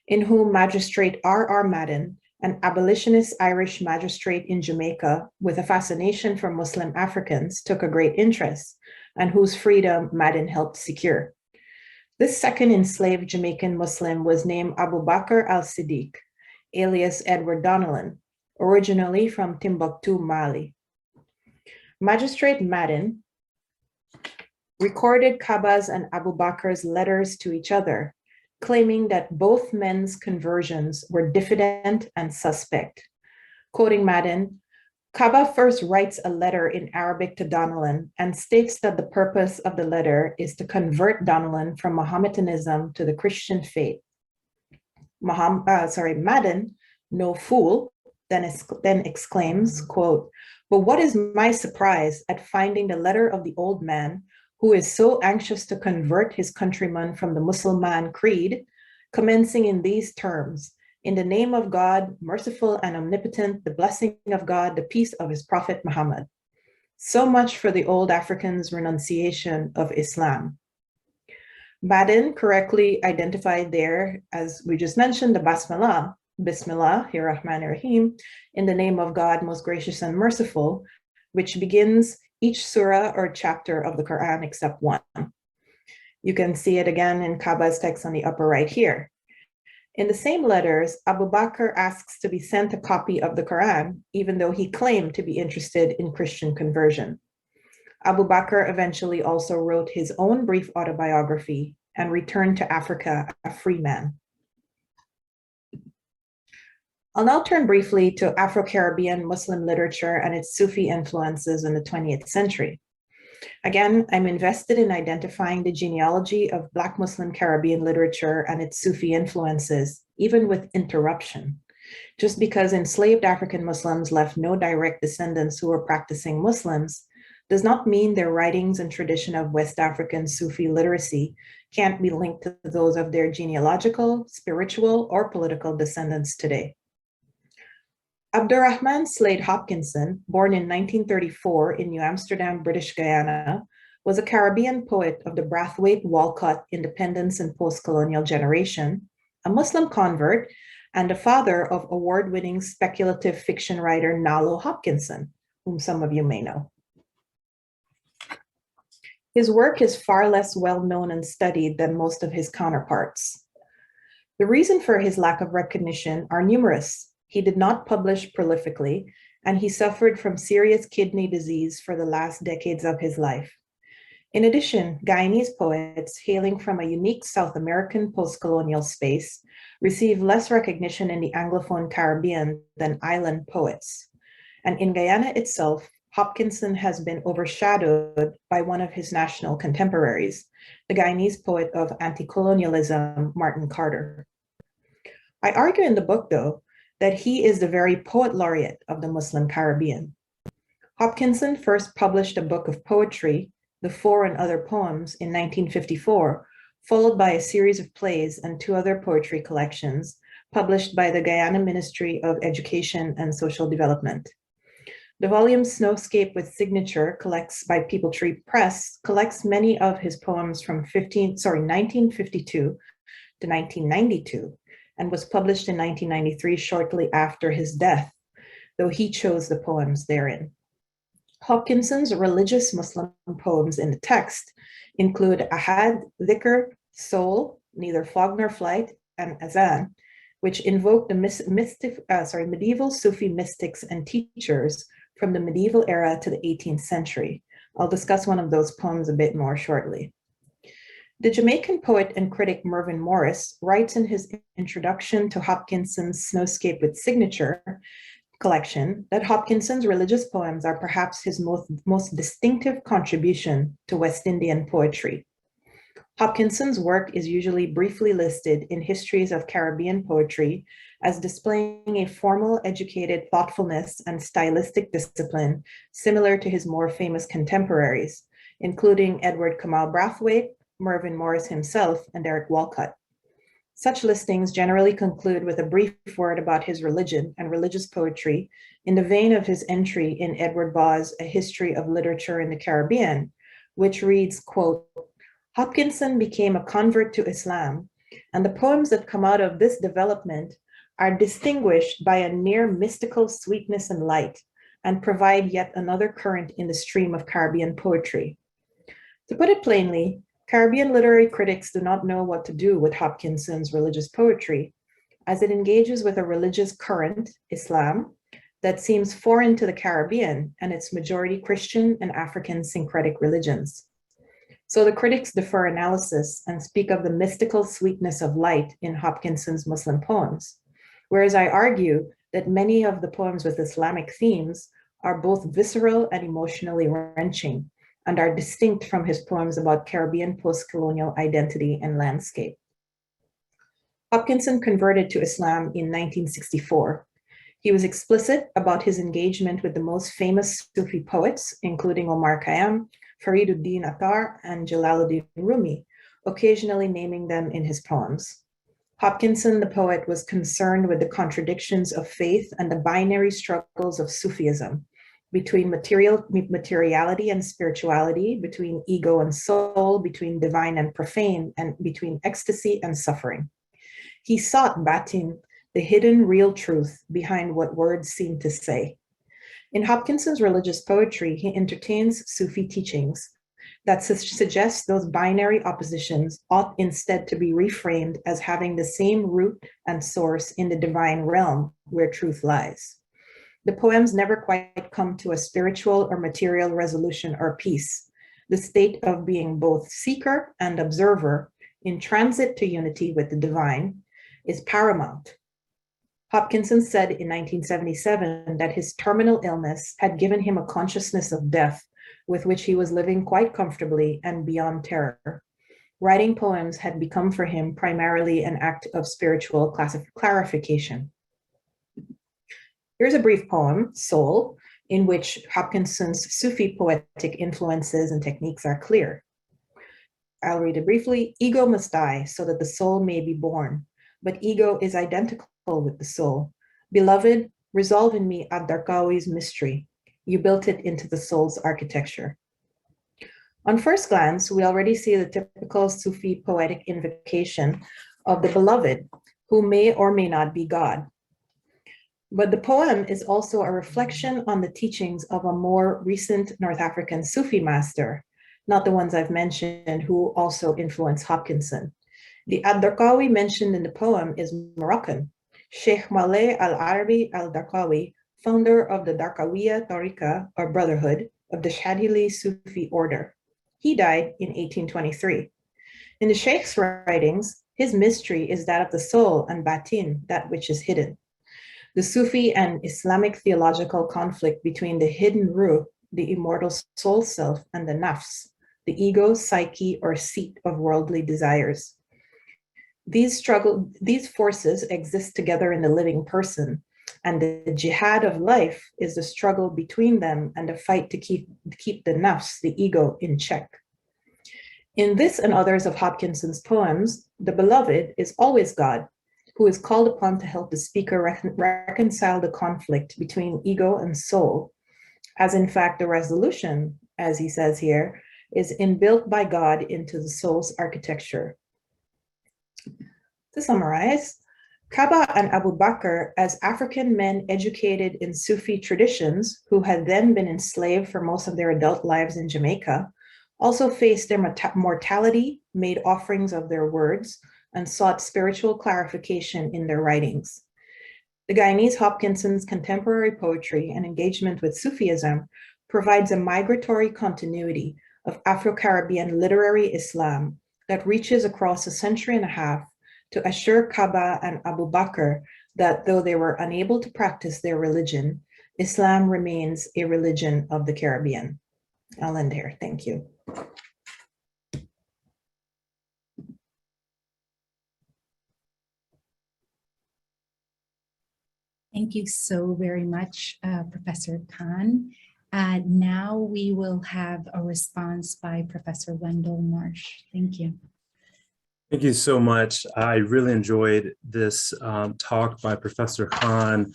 in whom Magistrate R.R. Madden, an abolitionist Irish magistrate in Jamaica with a fascination for Muslim Africans, took a great interest, and whose freedom Madden helped secure. This second enslaved Jamaican Muslim was named Abu Bakr al-Siddiq, alias Edward Donnellan, originally from Timbuktu, Mali. Magistrate Madden recorded Kaba's and Abu Bakr's letters to each other, claiming that both men's conversions were diffident and suspect. Quoting Madden, Kaba first writes a letter in Arabic to Donnellan and states that the purpose of the letter is to convert Donnellan from Mohammedanism to the Christian faith. Madden, no fool, then exclaims, quote, "But what is my surprise at finding the letter of the old man who is so anxious to convert his countrymen from the Muslim creed, commencing in these terms, in the name of God, merciful and omnipotent, the blessing of God, the peace of his prophet Muhammad." So much for the old Africans' renunciation of Islam. Madden correctly identified there, as we just mentioned, the Basmalah, Bismillah, Rahman Rahim, in the name of God, most gracious and merciful, which begins each surah or chapter of the Quran except one. You can see it again in Kaba's text on the upper right here. In the same letters, Abu Bakr asks to be sent a copy of the Quran, even though he claimed to be interested in Christian conversion. Abu Bakr eventually also wrote his own brief autobiography and returned to Africa a free man. I'll now turn briefly to Afro-Caribbean Muslim literature and its Sufi influences in the 20th century. Again, I'm invested in identifying the genealogy of Black Muslim Caribbean literature and its Sufi influences, even with interruption. Just because enslaved African Muslims left no direct descendants who were practicing Muslims does not mean their writings and tradition of West African Sufi literacy can't be linked to those of their genealogical, spiritual, or political descendants today. Abdurrahman Slade Hopkinson, born in 1934 in New Amsterdam, British Guyana, was a Caribbean poet of the Brathwaite, Walcott, independence and post-colonial generation, a Muslim convert, and the father of award-winning speculative fiction writer Nalo Hopkinson, whom some of you may know. His work is far less well-known and studied than most of his counterparts. The reason for his lack of recognition are numerous. He did not publish prolifically, and he suffered from serious kidney disease for the last decades of his life. In addition, Guyanese poets hailing from a unique South American post-colonial space receive less recognition in the Anglophone Caribbean than island poets. And in Guyana itself, Hopkinson has been overshadowed by one of his national contemporaries, the Guyanese poet of anti-colonialism, Martin Carter. I argue in the book, though, that he is the very poet laureate of the Muslim Caribbean. Hopkinson first published a book of poetry, The Four and Other Poems, in 1954, followed by a series of plays and two other poetry collections published by the Guyana Ministry of Education and Social Development. The volume Snowscape with Signature, collects by People Tree Press, collects many of his poems from 1952 to 1992, and was published in 1993 shortly after his death, though he chose the poems therein. Hopkinson's religious Muslim poems in the text include Ahad, Dhikr, Soul, Neither Fog Nor Flight, and Azan, which invoke the medieval Sufi mystics and teachers from the medieval era to the 18th century. I'll discuss one of those poems a bit more shortly. The Jamaican poet and critic Mervyn Morris writes in his introduction to Hopkinson's Snowscape with Signature collection that Hopkinson's religious poems are perhaps his most distinctive contribution to West Indian poetry. Hopkinson's work is usually briefly listed in histories of Caribbean poetry as displaying a formal, educated thoughtfulness and stylistic discipline similar to his more famous contemporaries, including Edward Kamal Brathwaite, Mervyn Morris himself, and Eric Walcott. Such listings generally conclude with a brief word about his religion and religious poetry in the vein of his entry in Edward Baugh's A History of Literature in the Caribbean, which reads, quote, Hopkinson became a convert to Islam, and the poems that come out of this development are distinguished by a near mystical sweetness and light, and provide yet another current in the stream of Caribbean poetry. To put it plainly, Caribbean literary critics do not know what to do with Hopkinson's religious poetry, as it engages with a religious current, Islam, that seems foreign to the Caribbean and its majority Christian and African syncretic religions. So the critics defer analysis and speak of the mystical sweetness of light in Hopkinson's Muslim poems, whereas I argue that many of the poems with Islamic themes are both visceral and emotionally wrenching, and are distinct from his poems about Caribbean post-colonial identity and landscape. Hopkinson converted to Islam in 1964. He was explicit about his engagement with the most famous Sufi poets, including Omar Khayyam, Fariduddin Attar, and Jalaluddin Rumi, occasionally naming them in his poems. Hopkinson, the poet, was concerned with the contradictions of faith and the binary struggles of Sufism, between materiality and spirituality, between ego and soul, between divine and profane, and between ecstasy and suffering. He sought batin, the hidden real truth behind what words seem to say. In Hopkinson's religious poetry, he entertains Sufi teachings that suggest those binary oppositions ought instead to be reframed as having the same root and source in the divine realm where truth lies. The poems never quite come to a spiritual or material resolution or peace. The state of being both seeker and observer in transit to unity with the divine is paramount. Hopkinson said in 1977 that his terminal illness had given him a consciousness of death with which he was living quite comfortably and beyond terror. Writing poems had become for him primarily an act of spiritual clarification. Here's a brief poem, Soul, in which Hopkinson's Sufi poetic influences and techniques are clear. I'll read it briefly. Ego must die so that the soul may be born, but ego is identical with the soul. Beloved, resolve in me ad-Darqawi's mystery. You built it into the soul's architecture. On first glance, we already see the typical Sufi poetic invocation of the beloved, who may or may not be God. But the poem is also a reflection on the teachings of a more recent North African Sufi master, not the ones I've mentioned, who also influenced Hopkinson. The ad-Darqawi mentioned in the poem is Moroccan. Sheikh Maleh al-Arabi al-Darqawi, founder of the Darqawiya Tariqa, or Brotherhood, of the Shadhili Sufi order. He died in 1823. In the Sheikh's writings, his mystery is that of the soul and batin, that which is hidden. The Sufi and Islamic theological conflict between the hidden ruh, the immortal soul self, and the nafs, the ego, psyche, or seat of worldly desires. These forces exist together in the living person, and the jihad of life is the struggle between them and the fight to keep the nafs, the ego, in check. In this and others of Hopkinson's poems, the beloved is always God, who is called upon to help the speaker reconcile the conflict between ego and soul, as in fact the resolution, as he says here, is inbuilt by God into the soul's architecture. To summarize, Kaba and Abu Bakr, as African men educated in Sufi traditions who had then been enslaved for most of their adult lives in Jamaica, also faced their mortality, made offerings of their words, and sought spiritual clarification in their writings. The Guyanese Hopkinson's contemporary poetry and engagement with Sufism provides a migratory continuity of Afro-Caribbean literary Islam that reaches across a century and a half to assure Kaaba and Abu Bakr that though they were unable to practice their religion, Islam remains a religion of the Caribbean. I'll end here. Thank you. Thank you so very much, Professor Khan. Now we will have a response by Professor Wendell Marsh. Thank you. Thank you so much. I really enjoyed this talk by Professor Khan.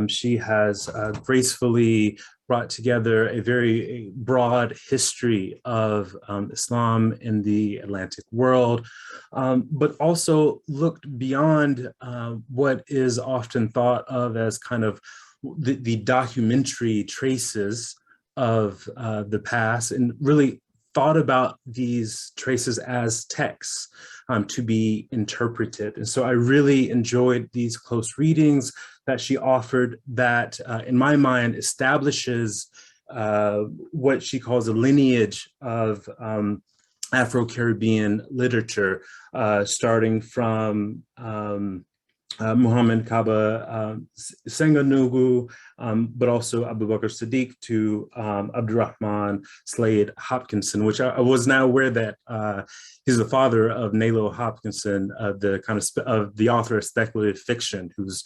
She has gracefully brought together a very broad history of Islam in the Atlantic world, but also looked beyond what is often thought of as kind of the documentary traces of the past, and really thought about these traces as texts to be interpreted. And so I really enjoyed these close readings that she offered that, in my mind, establishes what she calls a lineage of Afro-Caribbean literature, starting from Muhammad Kaba Senganugu, but also Abu Bakr Siddiq to Abdurrahman Slade Hopkinson, which I was now aware that he's the father of Nalo Hopkinson, the author of speculative fiction, who's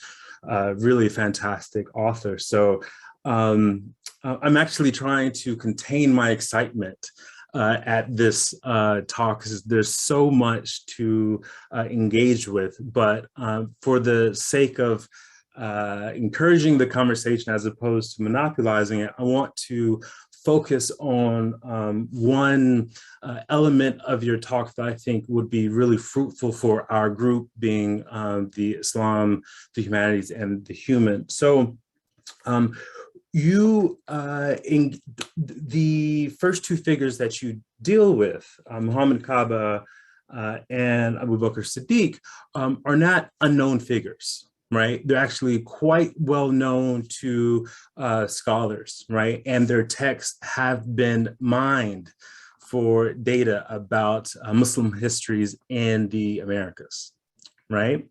really a fantastic author. So I'm actually trying to contain my excitement at this talk, because there's so much to engage with, but for the sake of encouraging the conversation as opposed to monopolizing it, I want to focus on one element of your talk that I think would be really fruitful for our group, being the Islam, the humanities, and the human. So in the first two figures that you deal with, Muhammad Kaba and Abu Bakr Siddiq, are not unknown figures, right? They're actually quite well known to scholars, right? And their texts have been mined for data about Muslim histories in the Americas, right?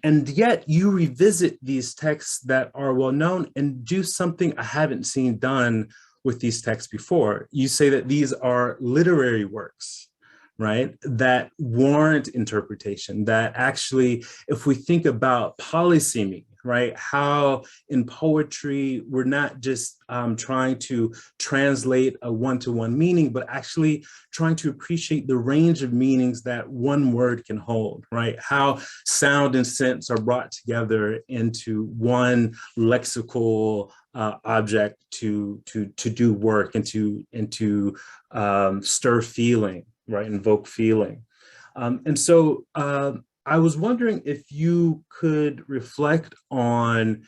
And yet you revisit these texts that are well known and do something I haven't seen done with these texts before. You say that these are literary works, right, that warrant interpretation, that actually, if we think about polysemy, right, how in poetry, we're not just trying to translate a one-to-one meaning, but actually trying to appreciate the range of meanings that one word can hold, right? How sound and sense are brought together into one lexical object to do work and to stir feeling, right, invoke feeling. And so I was wondering if you could reflect on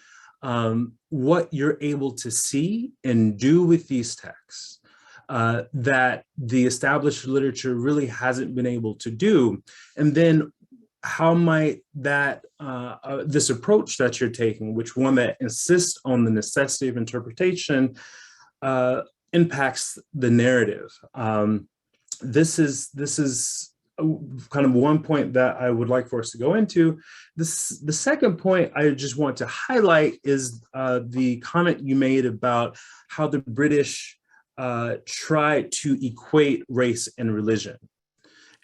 what you're able to see and do with these texts that the established literature really hasn't been able to do. And then how might that, this approach that you're taking, which one that insists on the necessity of interpretation, impacts the narrative. This is kind of one point that I would like for us to go into. The second point I just want to highlight is the comment you made about how the British tried to equate race and religion,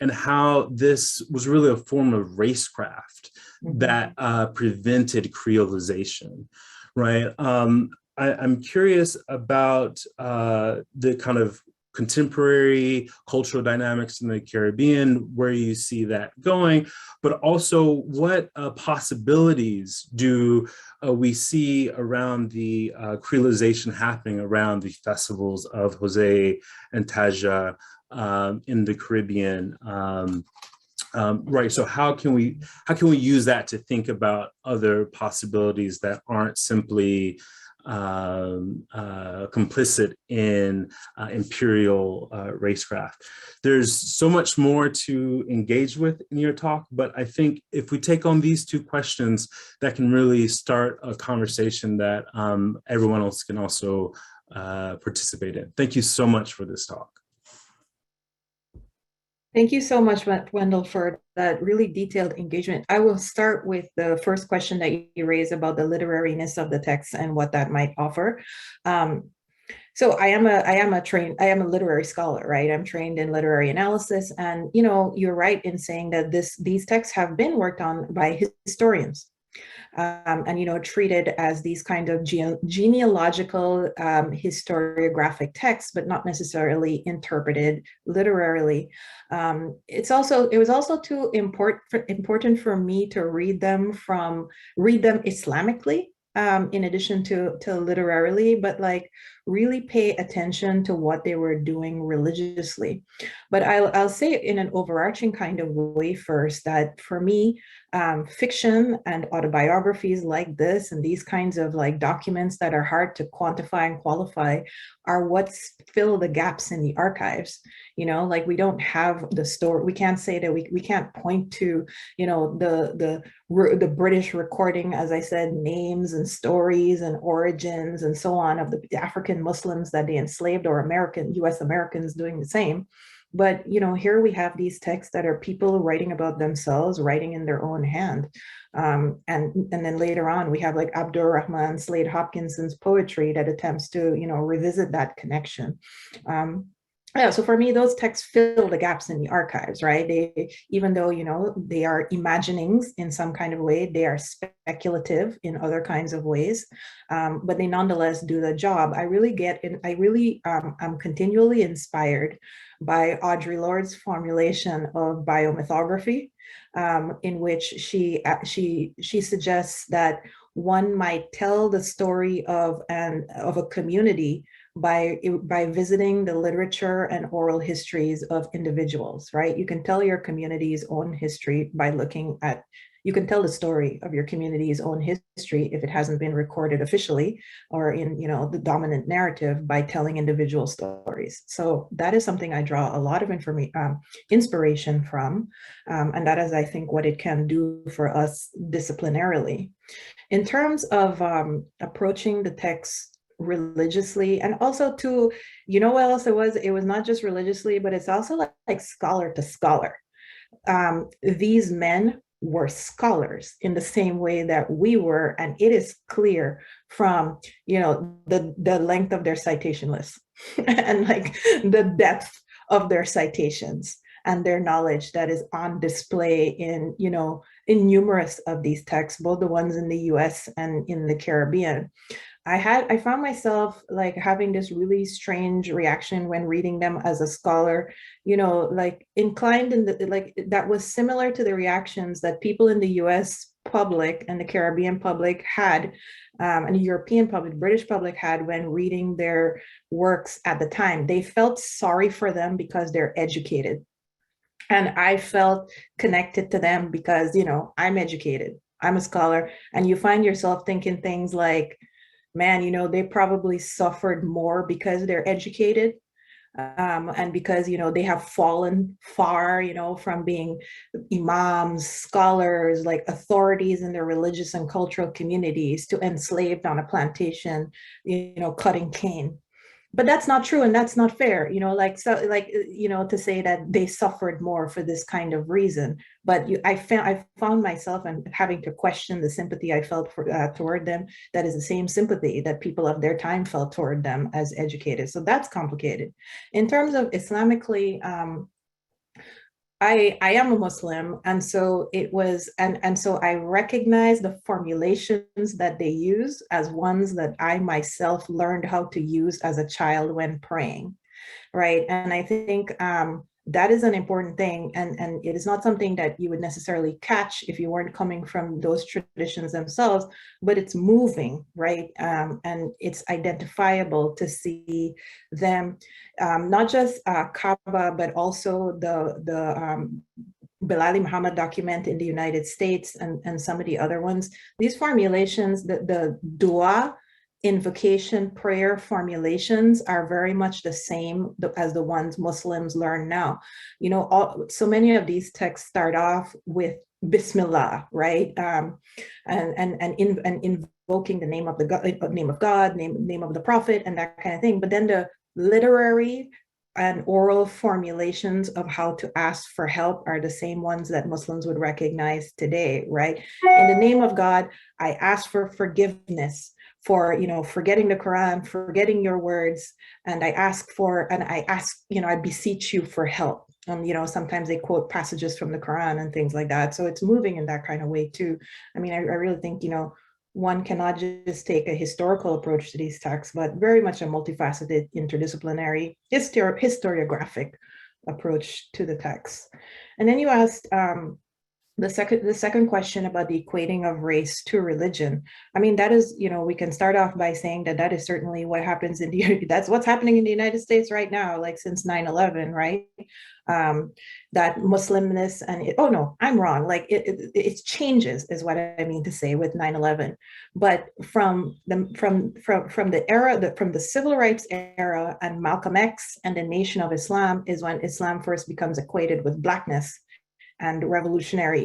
and how this was really a form of racecraft that prevented creolization, right? I'm curious about the kind of contemporary cultural dynamics in the Caribbean, where you see that going, but also what possibilities do we see around the creolization happening around the festivals of Jose and Taja in the Caribbean, right? So how can we use that to think about other possibilities that aren't simply complicit in imperial racecraft? There's so much more to engage with in your talk, but I think if we take on these two questions, that can really start a conversation that everyone else can also participate in. Thank you so much for this talk. Thank you so much, Wendell, for that really detailed engagement. I will start with the first question that you raised about the literariness of the text and what that might offer. So I am a literary scholar, right? I'm trained in literary analysis, and you're right in saying that these texts have been worked on by historians. And treated as these kind of genealogical historiographic texts, but not necessarily interpreted literarily. It was also too important for me to read them Islamically, in addition to literarily, but like really pay attention to what they were doing religiously. But I'll say in an overarching kind of way first that for me, fiction and autobiographies like this and these kinds of like documents that are hard to quantify and qualify are what fill the gaps in the archives. Like we don't have the story. We can't say that we can't point to, the British recording, as I said, names and stories and origins and so on of the African Muslims that they enslaved, or US Americans doing the same. But here we have these texts that are people writing about themselves, writing in their own hand. And then later on, we have like Abdurrahman Slade Hopkinson's poetry that attempts to, revisit that connection. Yeah, so for me, those texts fill the gaps in the archives, right? Even though, they are imaginings in some kind of way, they are speculative in other kinds of ways, but they nonetheless do the job. I'm continually inspired by Audre Lorde's formulation of biomythography, in which she suggests that one might tell the story of a community by visiting the literature and oral histories of individuals, right? You can tell your community's own history you can tell the story of your community's own history if it hasn't been recorded officially or in, the dominant narrative, by telling individual stories. So that is something I draw a lot of inspiration from, and that is, I think, what it can do for us disciplinarily. In terms of approaching the text religiously, and also to, what else it was not just religiously, but it's also like scholar to scholar. These men were scholars in the same way that we were, and it is clear from the length of their citation list and like the depth of their citations and their knowledge that is on display in numerous of these texts, both the ones in the US and in the Caribbean. I found myself like having this really strange reaction when reading them as a scholar, like inclined in that was similar to the reactions that people in the US public and the Caribbean public had, and the European public, British public had when reading their works at the time. They felt sorry for them because they're educated. And I felt connected to them because, I'm educated, I'm a scholar, and you find yourself thinking things like, man, they probably suffered more because they're educated, and because, they have fallen far, from being imams, scholars, like authorities in their religious and cultural communities, to enslaved on a plantation, cutting cane. But that's not true, and that's not fair, to say that they suffered more for this kind of reason. But I found myself and having to question the sympathy I felt toward them. That is the same sympathy that people of their time felt toward them as educated. So that's complicated. In terms of Islamically, I am a Muslim, and so it was, and so I recognize the formulations that they use as ones that I myself learned how to use as a child when praying, right? And I think that is an important thing, and it is not something that you would necessarily catch if you weren't coming from those traditions themselves, but it's moving, right? And it's identifiable to see them, not just Kaaba, but also the Bilali Muhammad document in the United States and some of the other ones. These formulations, the dua, invocation, prayer formulations are very much the same as the ones Muslims learn now. So many of these texts start off with Bismillah, right? And invoking the name of God, name of the Prophet, and that kind of thing. But then the literary and oral formulations of how to ask for help are the same ones that Muslims would recognize today, right? In the name of God, I ask for forgiveness for, forgetting the Quran, forgetting your words, and I beseech you for help. Sometimes they quote passages from the Quran and things like that. So it's moving in that kind of way too. I mean, I really think, one cannot just take a historical approach to these texts, but very much a multifaceted, interdisciplinary, historiographic approach to the text. And then you asked the second question about the equating of race to religion. I mean, that is, we can start off by saying that is certainly what happens that's what's happening in the United States right now, like since 9/11, right? That Muslimness and oh no, I'm wrong. Like it changes is what I mean to say with 9/11. But from the era, from the civil rights era and Malcolm X and the Nation of Islam is when Islam first becomes equated with Blackness and revolutionary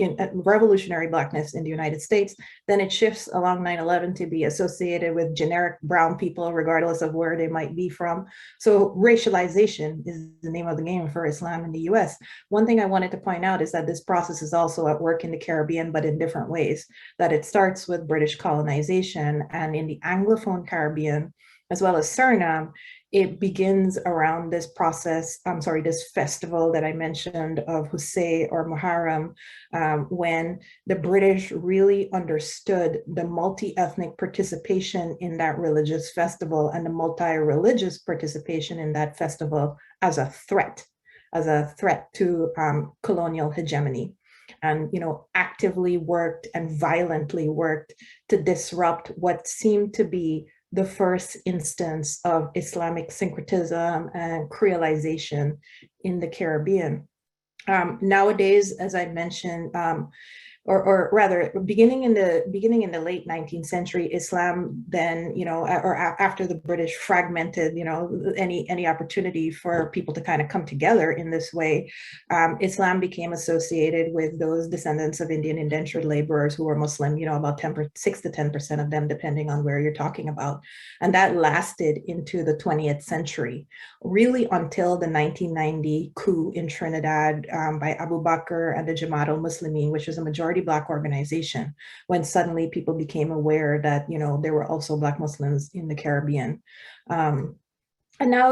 Blackness in the United States. Then it shifts along 9/11 to be associated with generic brown people, regardless of where they might be from. So racialization is the name of the game for Islam in the US. One thing I wanted to point out is that this process is also at work in the Caribbean, but in different ways, that it starts with British colonization, and in the Anglophone Caribbean, as well as Suriname, it begins around this process, this festival that I mentioned of Hussein or Muharram, when the British really understood the multi-ethnic participation in that religious festival and the multi-religious participation in that festival as a threat to colonial hegemony. And actively worked and violently worked to disrupt what seemed to be the first instance of Islamic syncretism and creolization in the Caribbean. Nowadays, as I mentioned, or rather, beginning in the late 19th century, Islam then, or after the British fragmented, any opportunity for people to kind of come together in this way, Islam became associated with those descendants of Indian indentured laborers who were Muslim, about 6 to 10% of them, depending on where you're talking about. And that lasted into the 20th century, really until the 1990 coup in Trinidad by Abu Bakr and the Jamaat al-Muslimeen, which is a majority Black organization, when suddenly people became aware that, there were also Black Muslims in the Caribbean. And now,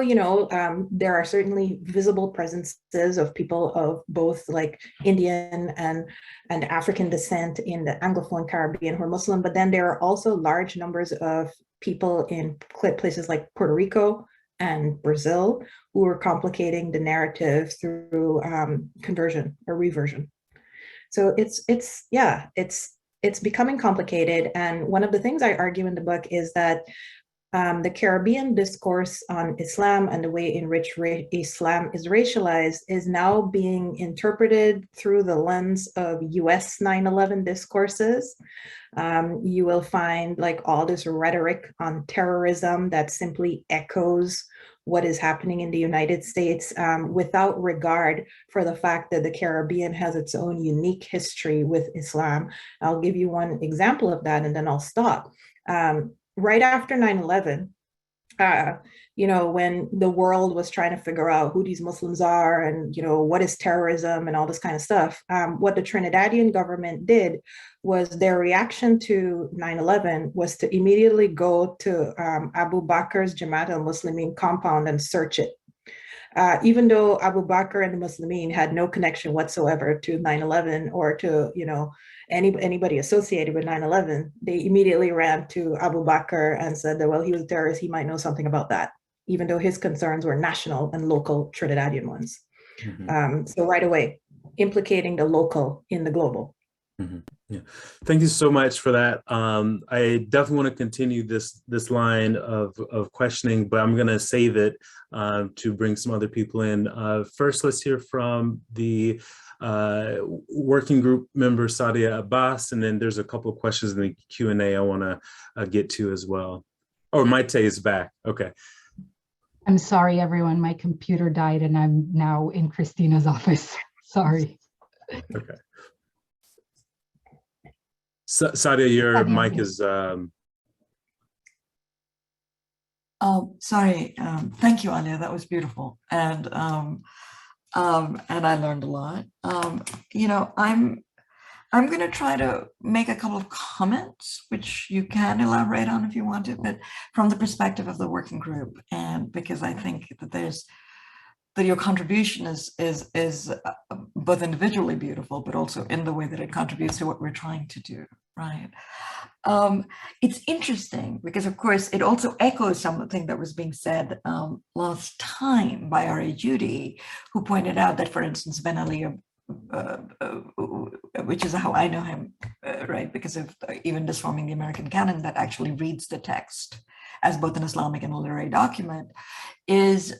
there are certainly visible presences of people of both like Indian and African descent in the Anglophone Caribbean who are Muslim, but then there are also large numbers of people in places like Puerto Rico and Brazil who are complicating the narrative through conversion or reversion. So it's becoming complicated. And one of the things I argue in the book is that the Caribbean discourse on Islam and the way in which Islam is racialized is now being interpreted through the lens of US 9/11 discourses. You will find like all this rhetoric on terrorism that simply echoes what is happening in the United States without regard for the fact that the Caribbean has its own unique history with Islam. I'll give you one example of that and then I'll stop. Right after 9/11, when the world was trying to figure out who these Muslims are and, what is terrorism and all this kind of stuff, what the Trinidadian government did was their reaction to 9/11 was to immediately go to Abu Bakr's Jamaat al-Muslimeen compound and search it. Even though Abu Bakr and the Muslimeen had no connection whatsoever to 9/11 or to, anybody associated with 9/11, they immediately ran to Abu Bakr and said that, well, he was a terrorist, he might know something about that, even though his concerns were national and local Trinidadian ones. Mm-hmm. So right away, implicating the local in the global. Mm-hmm. Yeah, thank you so much for that. I definitely want to continue this line of questioning, but I'm going to save it to bring some other people in. First, let's hear from the working group member Sadia Abbas, and then there's a couple of questions in the Q&A I want to get to as well. Oh, Maite is back. Okay. I'm sorry, everyone. My computer died, and I'm now in Christina's office. Sorry. Okay. Sadia, your mic is... Sorry. Thank you, Aliyah. That was beautiful, and I learned a lot. You know, I'm going to try to make a couple of comments, which you can elaborate on if you want to, but from the perspective of the working group, and because I think that your contribution is both individually beautiful, but also in the way that it contributes to what we're trying to do, right? It's interesting because, of course, it also echoes something that was being said last time by R.A. Judy, who pointed out that, for instance, Ben Aliyah, which is how I know him, right, because of even just forming the American canon that actually reads the text as both an Islamic and a literary document, has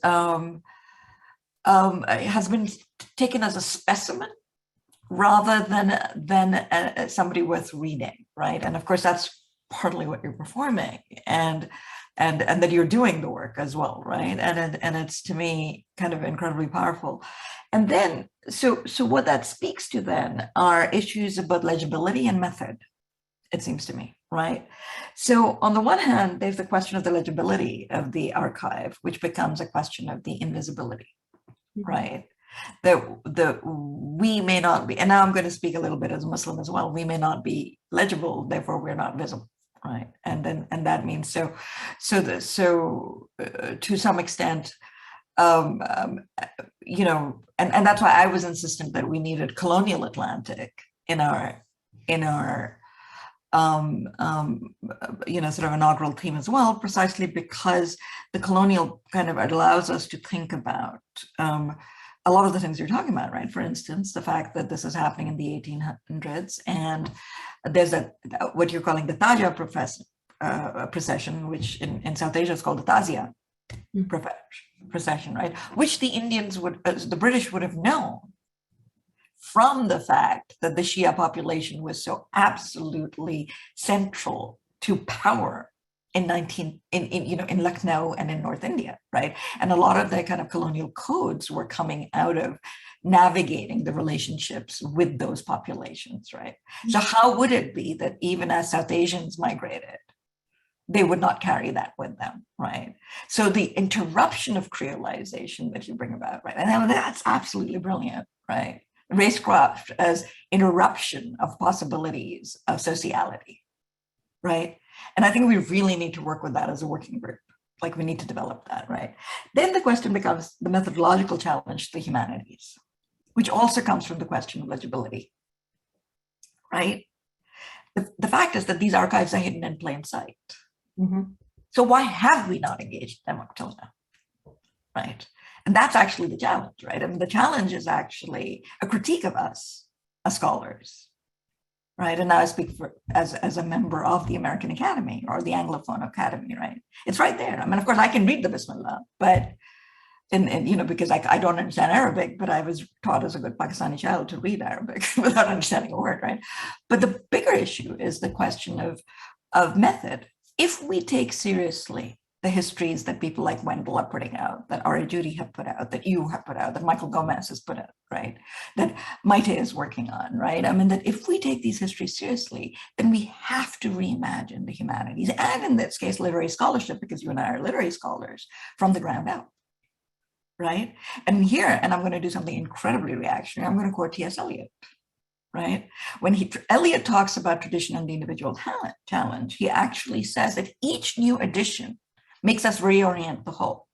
been taken as a specimen rather than somebody worth reading, right? And of course, that's partly what you're performing, and that you're doing the work as well, right? And it's, to me, kind of incredibly powerful. And then, so what that speaks to then are issues about legibility and method, it seems to me, right? So on the one hand, there's the question of the legibility of the archive, which becomes a question of the invisibility, right? That we may not be, and now I'm going to speak a little bit as a Muslim as well, we may not be legible, therefore we're not visible, right? And that means to some extent, you know, and that's why I was insistent that we needed colonial Atlantic in our you know, sort of inaugural theme as well, precisely because the colonial kind of allows us to think about a lot of the things you're talking about, right? For instance, the fact that this is happening in the 1800s, and there's what you're calling the Taja procession, which in South Asia is called the Tazia procession, right? Which the Indians the British would have known from the fact that the Shia population was so absolutely central to power in Lucknow and in North India, right? And a lot of their kind of colonial codes were coming out of navigating the relationships with those populations, right? So how would it be that even as South Asians migrated, they would not carry that with them, right? So the interruption of creolization that you bring about, right? And that's absolutely brilliant, right? Racecraft as interruption of possibilities of sociality, right? And I think we really need to work with that as a working group. Like, we need to develop that, right? Then the question becomes the methodological challenge to the humanities, which also comes from the question of legibility, right? The fact is that these archives are hidden in plain sight. Mm-hmm. So why have we not engaged them up till now, right? And that's actually the challenge, right? I mean, the challenge is actually a critique of us as scholars, right? And now I speak as a member of the American Academy or the Anglophone Academy, right? It's right there. I mean, of course, I can read the Bismillah, but you know, because I don't understand Arabic, but I was taught as a good Pakistani child to read Arabic without understanding a word, right? But the bigger issue is the question of method. If we take seriously the histories that people like Wendell are putting out, that R.A. Judy have put out, that you have put out, that Michael Gomez has put out, right? That Maite is working on, right? I mean, that if we take these histories seriously, then we have to reimagine the humanities, and in this case, literary scholarship, because you and I are literary scholars, from the ground up, right? And here, and I'm going to do something incredibly reactionary, I'm going to quote T.S. Eliot, right? When Eliot talks about tradition and the individual challenge, he actually says that each new edition makes us reorient the whole,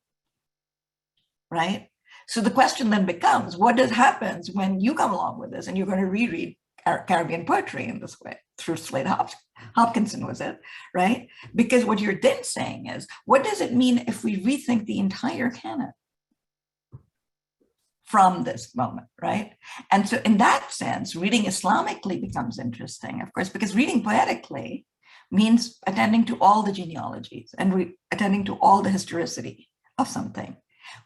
right? So the question then becomes, what happens when you come along with this and you're going to reread Caribbean poetry in this way, through Slade Hopkinson, was it, right? Because what you're then saying is, what does it mean if we rethink the entire canon from this moment, right? And so in that sense, reading Islamically becomes interesting, of course, because reading poetically means attending to all the genealogies and attending to all the historicity of something.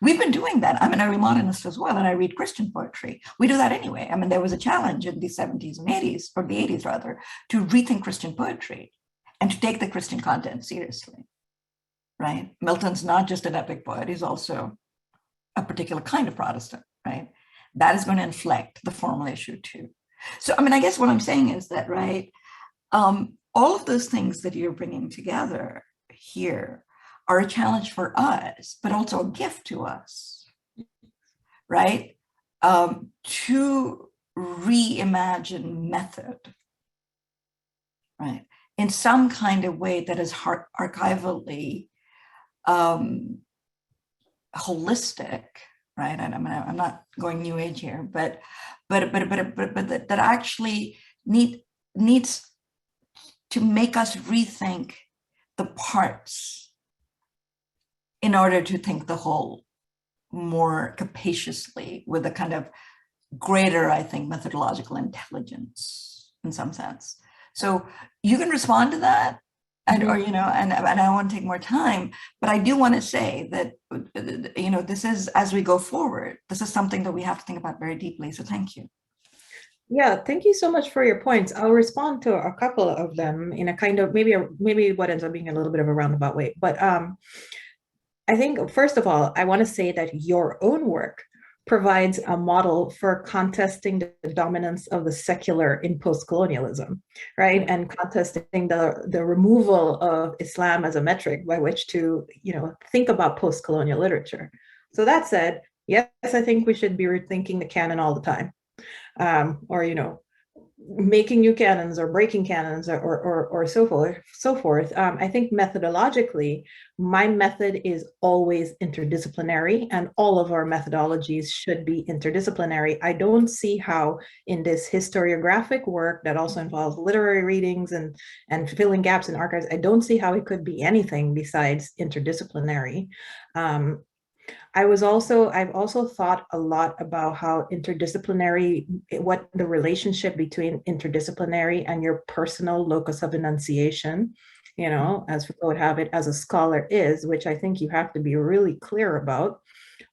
We've been doing that. I'm an early modernist as well, and I read Christian poetry. We do that anyway. I mean, there was a challenge in the 70s and 80s, or the 80s rather, to rethink Christian poetry and to take the Christian content seriously, right? Milton's not just an epic poet, he's also a particular kind of Protestant, right? That is going to inflect the formal issue too. So, I mean, I guess what I'm saying is that, right, all of those things that you're bringing together here are a challenge for us, but also a gift to us, right? To reimagine method, right? In some kind of way that is archivally holistic, right? And I'm not going new age here, but that actually needs to make us rethink the parts in order to think the whole more capaciously with a kind of greater, I think, methodological intelligence in some sense. So you can respond to that, and or and I don't want to take more time, but I do want to say that this is, as we go forward, this is something that we have to think about very deeply. So thank you. Yeah, thank you so much for your points. I'll respond to a couple of them in a kind of maybe what ends up being a little bit of a roundabout way. But I think, first of all, I want to say that your own work provides a model for contesting the dominance of the secular in post-colonialism, right? And contesting the removal of Islam as a metric by which to, think about post-colonial literature. So that said, yes, I think we should be rethinking the canon all the time. Or making new canons or breaking canons or so forth. I think methodologically, my method is always interdisciplinary, and all of our methodologies should be interdisciplinary. I don't see how in this historiographic work that also involves literary readings and filling gaps in archives, I don't see how it could be anything besides interdisciplinary. I've also thought a lot about how interdisciplinary, what the relationship between interdisciplinary and your personal locus of enunciation, as Foucault would have it, as a scholar is, which I think you have to be really clear about.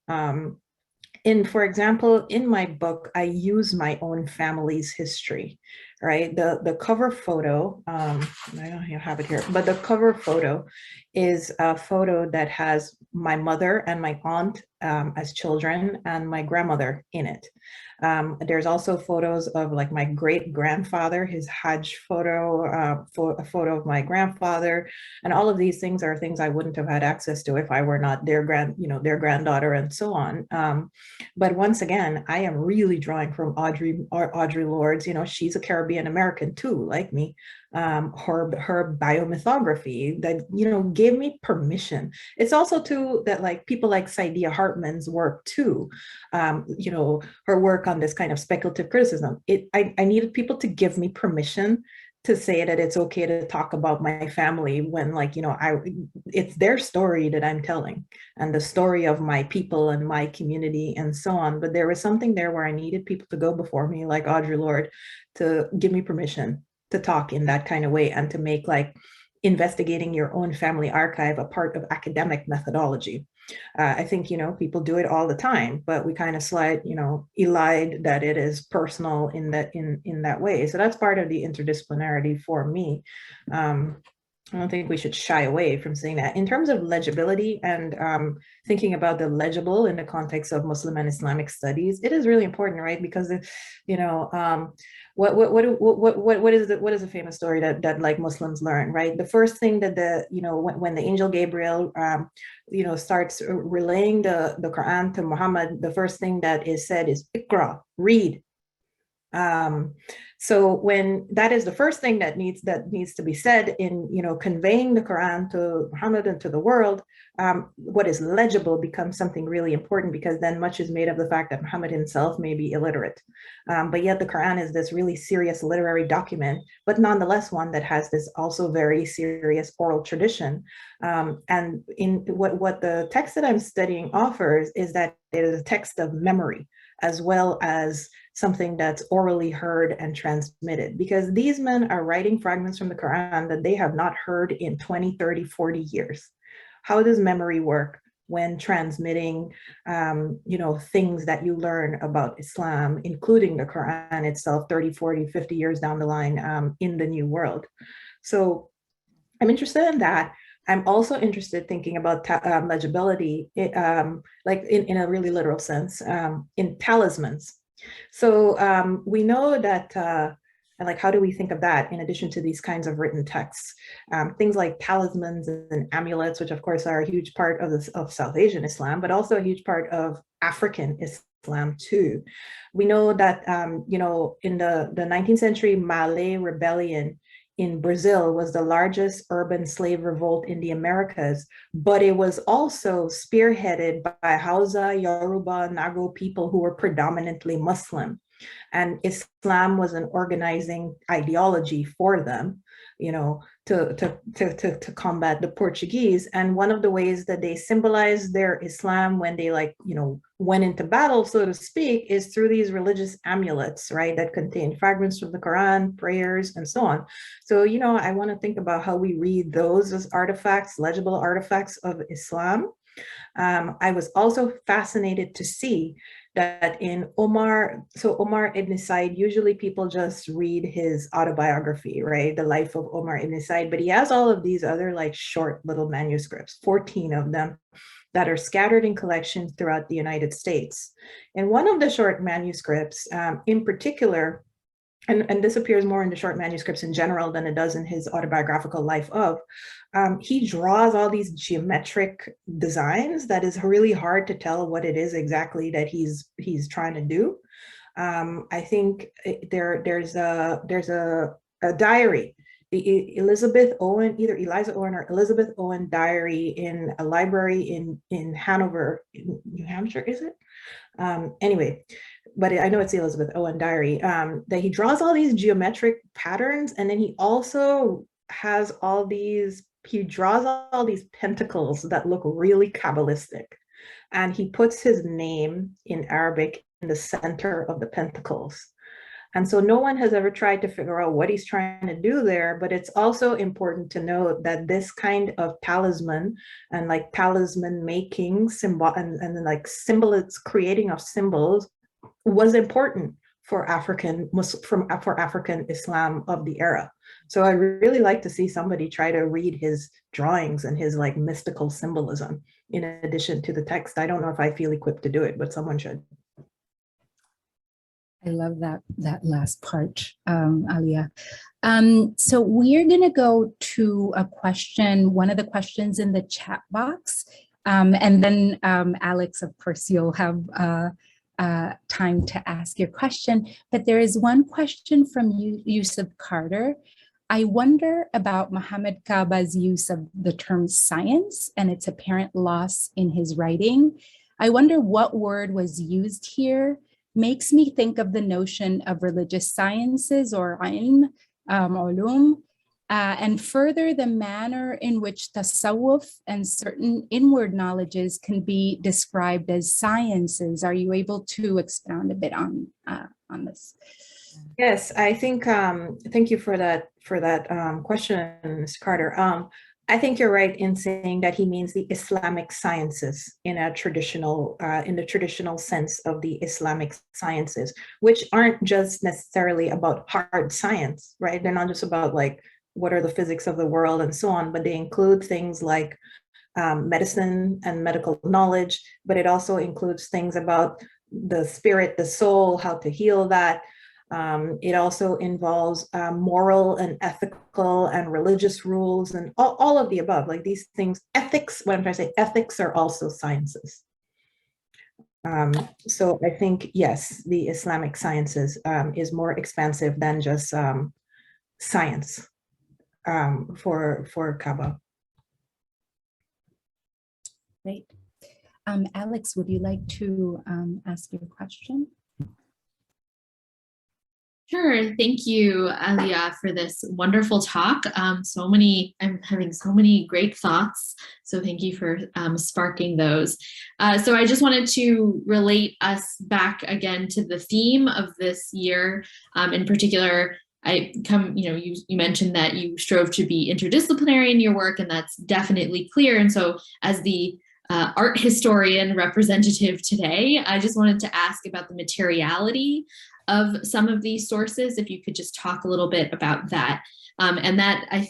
For example, in my book, I use my own family's history, right? The cover photo, I don't have it here, but the cover photo is a photo that has my mother and my aunt as children and my grandmother in it. There's also photos of like my great grandfather, his Hajj photo, a photo of my grandfather, and all of these things are things I wouldn't have had access to if I were not their granddaughter and so on. But once again, I am really drawing from Audre Lorde's. She's a Caribbean American too, like me. Her biomythography that gave me permission. It's also too that like people like Saidiya Hartman's work too, her work on this kind of speculative criticism. I needed people to give me permission to say that it's okay to talk about my family when it's their story that I'm telling, and the story of my people and my community and so on. But there was something there where I needed people to go before me, like Audre Lorde, to give me permission to talk in that kind of way and to make like investigating your own family archive a part of academic methodology. I think, people do it all the time, but we kind of elide that it is personal in that way. So that's part of the interdisciplinarity for me. I don't think we should shy away from saying that. In terms of legibility and thinking about the legible in the context of Muslim and Islamic studies, it is really important, right? Because what is the famous story that like Muslims learn, right? The first thing that when the angel Gabriel starts relaying the Quran to Muhammad, the first thing that is said is Iqra, read. So when that is the first thing that needs to be said in conveying the Quran to Muhammad and to the world, what is legible becomes something really important, because then much is made of the fact that Muhammad himself may be illiterate, but yet the Quran is this really serious literary document, but nonetheless one that has this also very serious oral tradition. And in what the text that I'm studying offers is that it is a text of memory as well as something that's orally heard and transmitted, because these men are writing fragments from the Quran that they have not heard in 20, 30, 40 years. How does memory work when transmitting, things that you learn about Islam, including the Quran itself, 30, 40, 50 years down the line in the new world? So I'm interested in that. I'm also interested thinking about legibility, like in a really literal sense, in talismans. So we know that And like, how do we think of that in addition to these kinds of written texts? Things like talismans and amulets, which of course are a huge part of South Asian Islam, but also a huge part of African Islam too. We know that, you know, in the 19th century Malay rebellion in Brazil was the largest urban slave revolt in the Americas, but it was also spearheaded by Hausa, Yoruba, Nago people who were predominantly Muslim. And Islam was an organizing ideology for them, you know, to combat the Portuguese. And one of the ways that they symbolized their Islam when they, like, you know, went into battle, so to speak, is through these religious amulets, right, that contain fragments from the Quran, prayers, and so on. So, you know, I want to think about how we read those as artifacts, legible artifacts of Islam. I was also fascinated to see that in Omar ibn Said, usually people just read his autobiography, right? The life of Omar ibn Said, but he has all of these other like short little manuscripts, 14 of them, that are scattered in collections throughout the United States. And one of the short manuscripts in particular, and this appears more in the short manuscripts in general than it does in his autobiographical life of, he draws all these geometric designs that is really hard to tell what it is exactly that he's trying to do. I think there's a diary, the Elizabeth Owen, either Eliza Owen or Elizabeth Owen diary in a library in Hanover, in New Hampshire, is it? Anyway, but I know it's the Elizabeth Owen diary, that he draws all these geometric patterns, and then he also has he draws all these pentacles that look really Kabbalistic, and he puts his name in Arabic in the center of the pentacles. And so no one has ever tried to figure out what he's trying to do there, but it's also important to note that this kind of talisman and like talisman making symbol and like symbolic creating of symbols was important for African Islam of the era. So I really like to see somebody try to read his drawings and his like mystical symbolism in addition to the text. I don't know if I feel equipped to do it, but someone should. I love that last part, Aliyah. So we're going to go to a question, one of the questions in the chat box, and then Alex, of course, you'll have time to ask your question. But there is one question from Yusuf Carter. I wonder about Muhammad Kaba's use of the term science and its apparent loss in his writing. I wonder what word was used here. Makes me think of the notion of religious sciences or ilm, ulum, and further the manner in which tasawwuf and certain inward knowledges can be described as sciences. Are you able to expound a bit on this? Yes, I think, thank you for that question, Ms. Carter. I think you're right in saying that he means the Islamic sciences in the traditional sense of the Islamic sciences, which aren't just necessarily about hard science, right? They're not just about like, what are the physics of the world and so on, but they include things like medicine and medical knowledge, but it also includes things about the spirit, the soul, how to heal that. It also involves moral and ethical and religious rules and all of the above, like these things. Ethics, when I'm trying to say ethics, are also sciences. So I think, yes, the Islamic sciences is more expansive than just science for Kaba. Great. Alex, would you like to ask your question? Sure. Thank you, Aliyah, for this wonderful talk. I'm having so many great thoughts. So thank you for sparking those. So I just wanted to relate us back again to the theme of this year. In particular, you mentioned that you strove to be interdisciplinary in your work, and that's definitely clear. And so as the art historian representative today, I just wanted to ask about the materiality of some of these sources, if you could just talk a little bit about that. And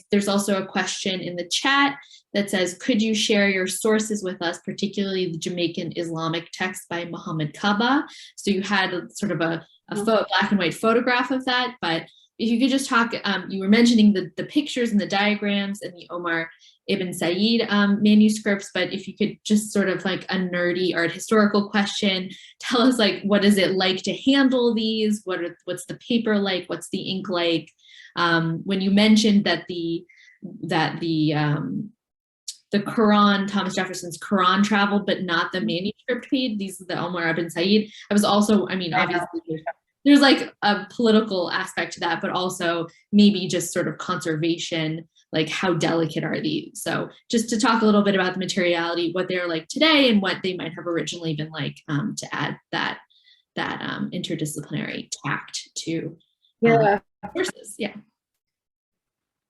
there's also a question in the chat that says, could you share your sources with us, particularly the Jamaican Islamic text by Muhammad Kaba? So you had sort of a black and white photograph of that, but if you could just talk, you were mentioning the pictures and the diagrams and the Omar Ibn Said manuscripts, but if you could just sort of like a nerdy art historical question, tell us like, what is it like to handle these? What's the paper like? What's the ink like? When you mentioned that the Quran, Thomas Jefferson's Quran traveled, but not the manuscript page, these are the Omar Ibn Said. I was also, I mean, obviously there's like a political aspect to that, but also maybe just sort of conservation, like how delicate are these? So just to talk a little bit about the materiality, what they're like today and what they might have originally been like, to add that interdisciplinary tact to courses. Yeah.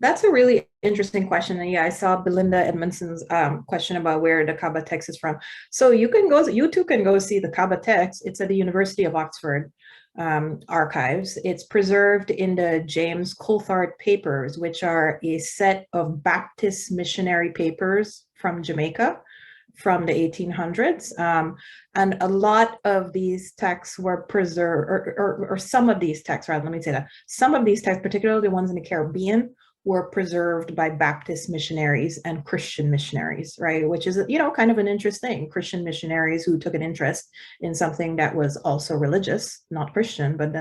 That's a really interesting question. And yeah, I saw Belinda Edmondson's question about where the Kaaba text is from. So you too can go see the Kaaba text. It's at the University of Oxford archives. It's preserved in the James Coulthard papers, which are a set of Baptist missionary papers from Jamaica from the 1800s. And a lot of these texts were preserved, or some of these texts, rather, let me say that. Some of these texts, particularly the ones in the Caribbean, were preserved by Baptist missionaries and Christian missionaries, right? Which is, kind of an interesting Christian missionaries who took an interest in something that was also religious, not Christian, but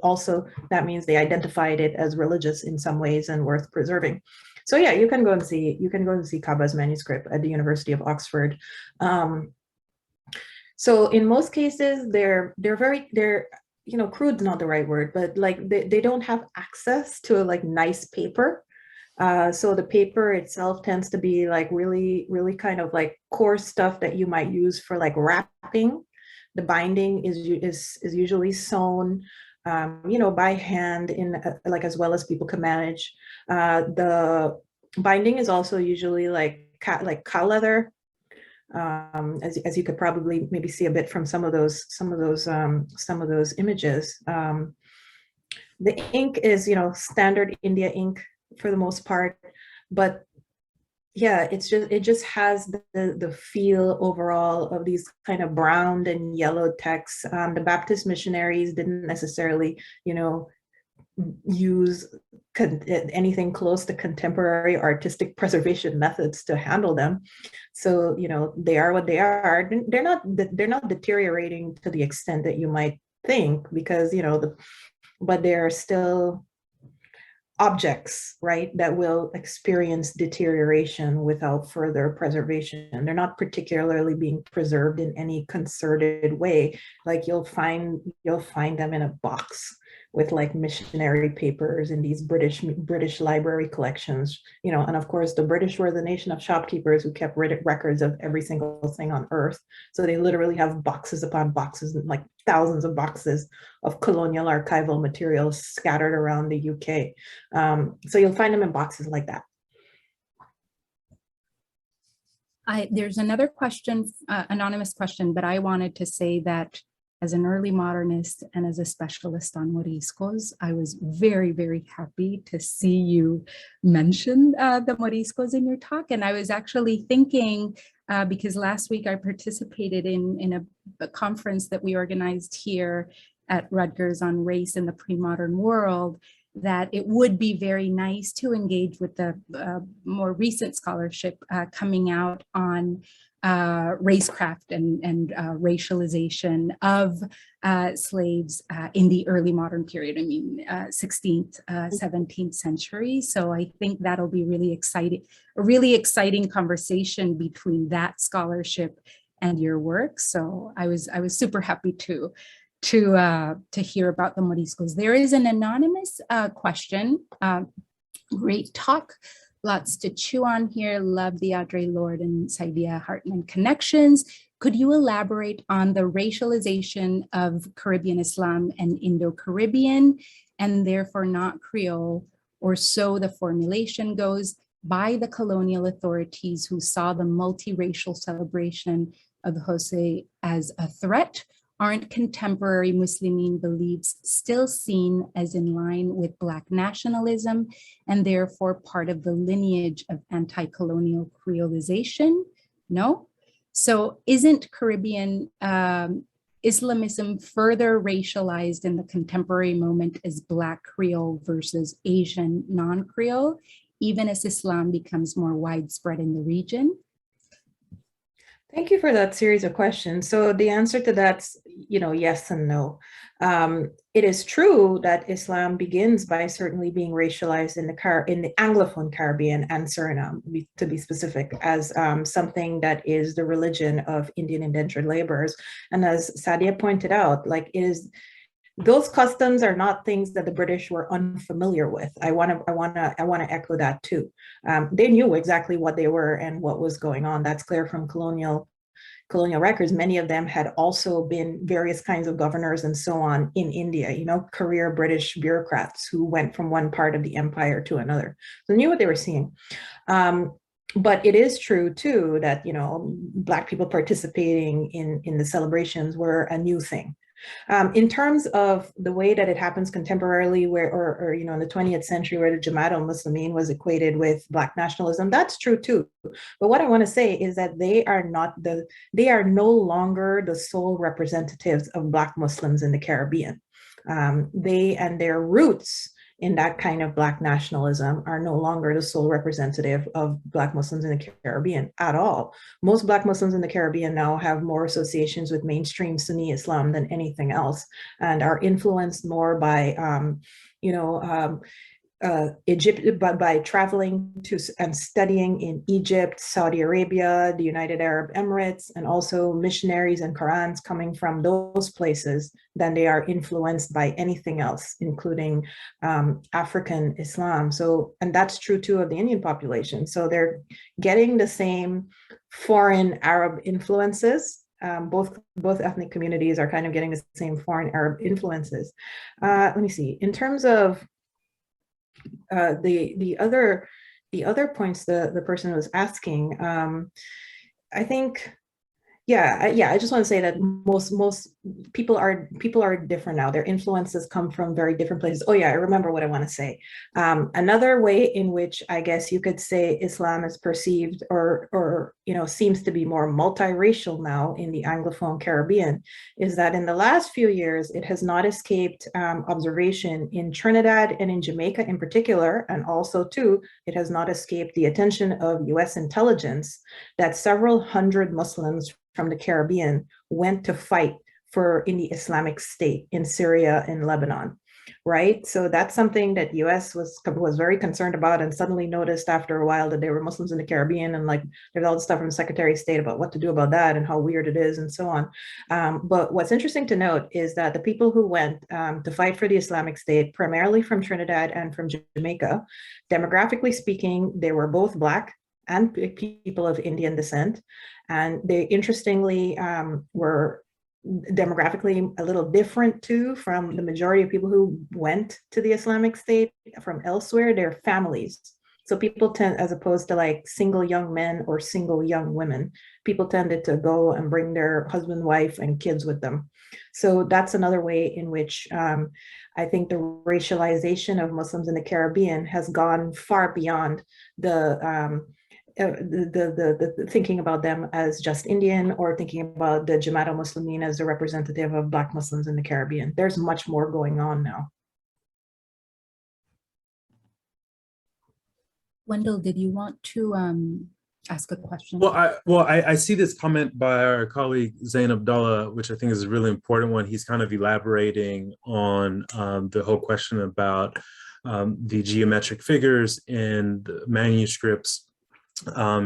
also that means they identified it as religious in some ways and worth preserving. So yeah, you can go and see Kaaba's manuscript at the University of Oxford. So in most cases, they're crude's not the right word, but like they don't have access to like nice paper. So the paper itself tends to be like really, really kind of like coarse stuff that you might use for like wrapping. The binding is usually sewn, by hand in like as well as people can manage. The binding is also usually like cow leather. As you could probably maybe see a bit from some of those images. The ink is standard India ink for the most part, but yeah, it just has the feel overall of these kind of browned and yellowed texts. The Baptist missionaries didn't necessarily use anything close to contemporary artistic preservation methods to handle them. So they are what they are. They're not deteriorating to the extent that you might think, because but they're still objects, right, that will experience deterioration without further preservation. They're not particularly being preserved in any concerted way. Like you'll find them in a box with like missionary papers in these British library collections, and of course the British were the nation of shopkeepers who kept records of every single thing on earth. So they literally have boxes upon boxes, like thousands of boxes of colonial archival materials scattered around the UK. So you'll find them in boxes like that. There's another question, anonymous question, but I wanted to say that as an early modernist and as a specialist on Moriscos, I was very, very happy to see you mention the Moriscos in your talk. And I was actually thinking, because last week I participated in a conference that we organized here at Rutgers on race in the pre-modern world, that it would be very nice to engage with the more recent scholarship coming out on racecraft and racialization of slaves in the early modern period. I mean, 16th, 17th century. So I think that'll be a really exciting conversation between that scholarship and your work. So I was super happy to hear about the Moriscos. There is an anonymous question. Great talk. Lots to chew on here. Love the Audre Lorde and Saidiya Hartman connections. Could you elaborate on the racialization of Caribbean Islam and Indo-Caribbean, and therefore not Creole, or so the formulation goes, by the colonial authorities who saw the multiracial celebration of Jose as a threat? Aren't contemporary Muslimeen beliefs still seen as in line with Black nationalism and therefore part of the lineage of Islamism further racialized in the contemporary moment as Black Creole versus Asian non-Creole, even as Islam becomes more widespread in the region? Thank you for that series of questions. So the answer to that's, yes and no. It is true that Islam begins by certainly being racialized in the Anglophone Caribbean and Suriname, to be specific, as something that is the religion of Indian indentured laborers. And as Sadia pointed out, those customs are not things that the British were unfamiliar with. I want to echo that too. They knew exactly what they were and what was going on. That's clear from colonial records. Many of them had also been various kinds of governors and so on in India, career British bureaucrats who went from one part of the empire to another. So they knew what they were seeing. But it is true too that, Black people participating in the celebrations were a new thing. In terms of the way that it happens contemporarily, or in the 20th century, where the Jamaat al-Muslimeen was equated with Black nationalism, that's true too. But what I want to say is that they are no longer the sole representatives of Black Muslims in the Caribbean. They and their roots in that kind of Black nationalism are no longer the sole representative of Black Muslims in the Caribbean at all. Most Black Muslims in the Caribbean now have more associations with mainstream Sunni Islam than anything else, and are influenced more by, Egypt, by traveling to and studying in Egypt, Saudi Arabia, the United Arab Emirates, and also missionaries and Qurans coming from those places, than they are influenced by anything else, including African Islam. So, and that's true too of the Indian population. So they're getting the same foreign Arab influences. Both ethnic communities are kind of getting the same foreign Arab influences. Let me see. In terms of the other points the person was asking, I think, I just want to say that most people are different now. Their influences come from very different places. Oh yeah, I remember what I want to say. Another way in which I guess you could say Islam is perceived or seems to be more multiracial now in the Anglophone Caribbean is that in the last few years, it has not escaped observation in Trinidad and in Jamaica in particular, and also too, it has not escaped the attention of US intelligence that several hundred Muslims from the Caribbean went to fight in the Islamic State in Syria and Lebanon, right? So that's something that US was very concerned about, and suddenly noticed after a while that there were Muslims in the Caribbean, and there's all this stuff from the Secretary of State about what to do about that and how weird it is and so on. But what's interesting to note is that the people who went to fight for the Islamic State, primarily from Trinidad and from Jamaica, demographically speaking, they were both Black and people of Indian descent. And they interestingly were demographically a little different too from the majority of people who went to the Islamic State from elsewhere. They're families. So people tend, as opposed to single young men or single young women, people tended to go and bring their husband, wife, and kids with them. So that's another way in which I think the racialization of Muslims in the Caribbean has gone far beyond the thinking about them as just Indian, or thinking about the Jamaat al-Muslimeen as the representative of Black Muslims in the Caribbean. There's much more going on now. Wendell, did you want to ask a question? Well, I see this comment by our colleague Zain Abdullah, which I think is a really important one. He's kind of elaborating on the whole question about the geometric figures in the manuscripts.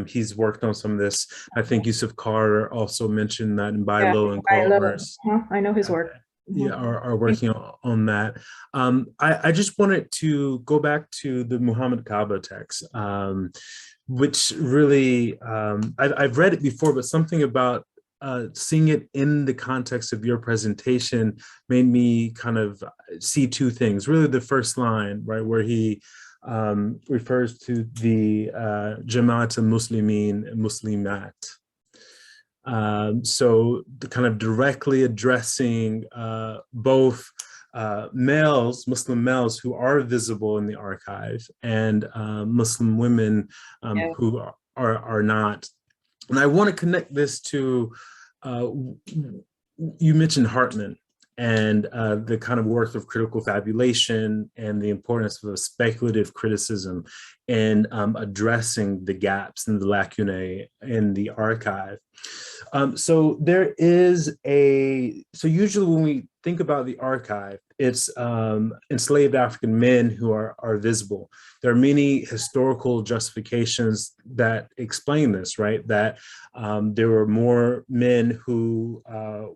He's worked on some of this. I think Yusuf Carter also mentioned that in Bailo and Commerce. I know his work. Are working on that. I just wanted to go back to the Muhammad Kaaba text, which really, I've read it before, but something about seeing it in the context of your presentation made me kind of see two things. Really the first line, right, where he refers to the Jamaat al-Muslimeen and Muslimat. So the kind of directly addressing both males, Muslim males who are visible in the archive, and Muslim women who are not. And I want to connect this to you mentioned Hartman and the kind of work of critical fabulation and the importance of speculative criticism in addressing the gaps and the lacunae in the archive. So usually when we think about the archive, it's enslaved African men who are visible. There are many historical justifications that explain this, right? That there were more men who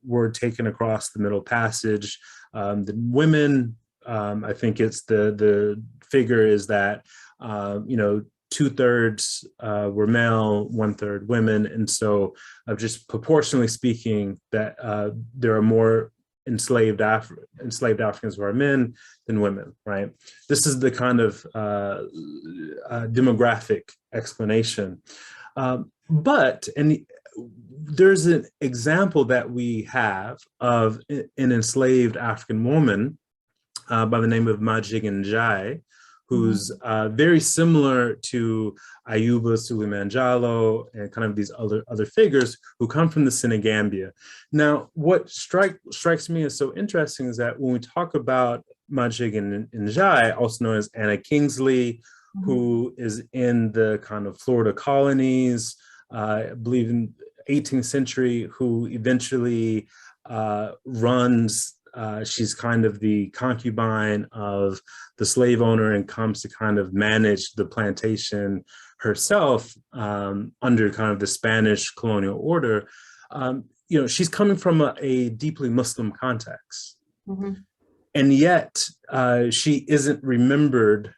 were taken across the Middle Passage than women. I think it's the figure is that, 2/3 were male, 1/3 women. And so just proportionally speaking, that there are more enslaved Africans who are men than women, right? This is the kind of demographic explanation. But there's an example that we have of an enslaved African woman by the name of Majig Njai, who's very similar to Ayuba Suleiman-Jallow and kind of these other figures who come from the Senegambia. Now, what strikes me as so interesting is that when we talk about Majig Njai, also known as Anna Kingsley, who is in the kind of Florida colonies, I believe in 18th century, who eventually runs she's kind of the concubine of the slave owner and comes to kind of manage the plantation herself under kind of the Spanish colonial order. She's coming from a deeply Muslim context. And yet she isn't remembered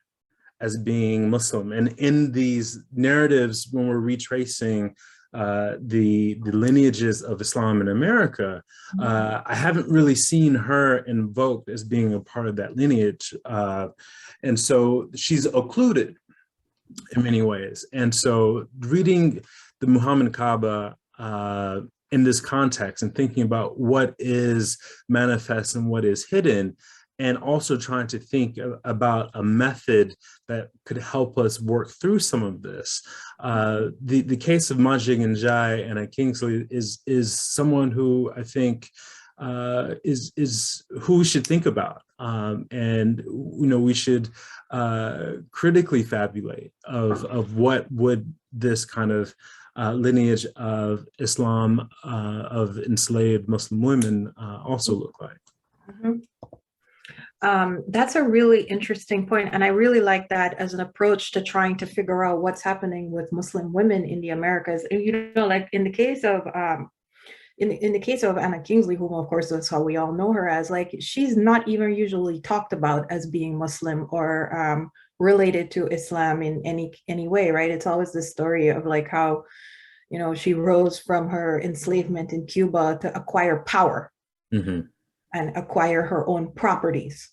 as being Muslim. And in these narratives, when we're retracing the lineages of Islam in America, I haven't really seen her invoked as being a part of that lineage. And so she's occluded in many ways. And so reading the Muhammad Kaaba in this context and thinking about what is manifest and what is hidden, and also trying to think about a method that could help us work through some of this. The case of Majig Njai and Kingsley is someone who I think is who we should think about. And we should critically fabulate of what would this kind of lineage of Islam, of enslaved Muslim women also look like. That's a really interesting point, and I really like that as an approach to trying to figure out what's happening with Muslim women in the Americas. Like in the case of in the case of Anna Kingsley, whom of course that's how we all know her as, like, she's not even usually talked about as being Muslim or related to Islam in any way, right? It's always this story of like how she rose from her enslavement in Cuba to acquire power. And acquire her own properties.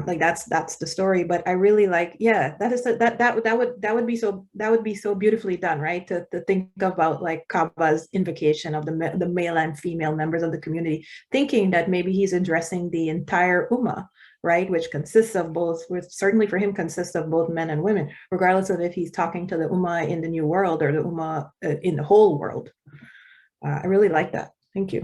Like that's the story. But I really like, that would be so beautifully done, right? To think about like Kaaba's invocation of the male and female members of the community, thinking that maybe he's addressing the entire ummah, right? Which consists of both, which certainly for him consists of both men and women, regardless of if he's talking to the ummah in the New World or the ummah in the whole world. I really like that. Thank you.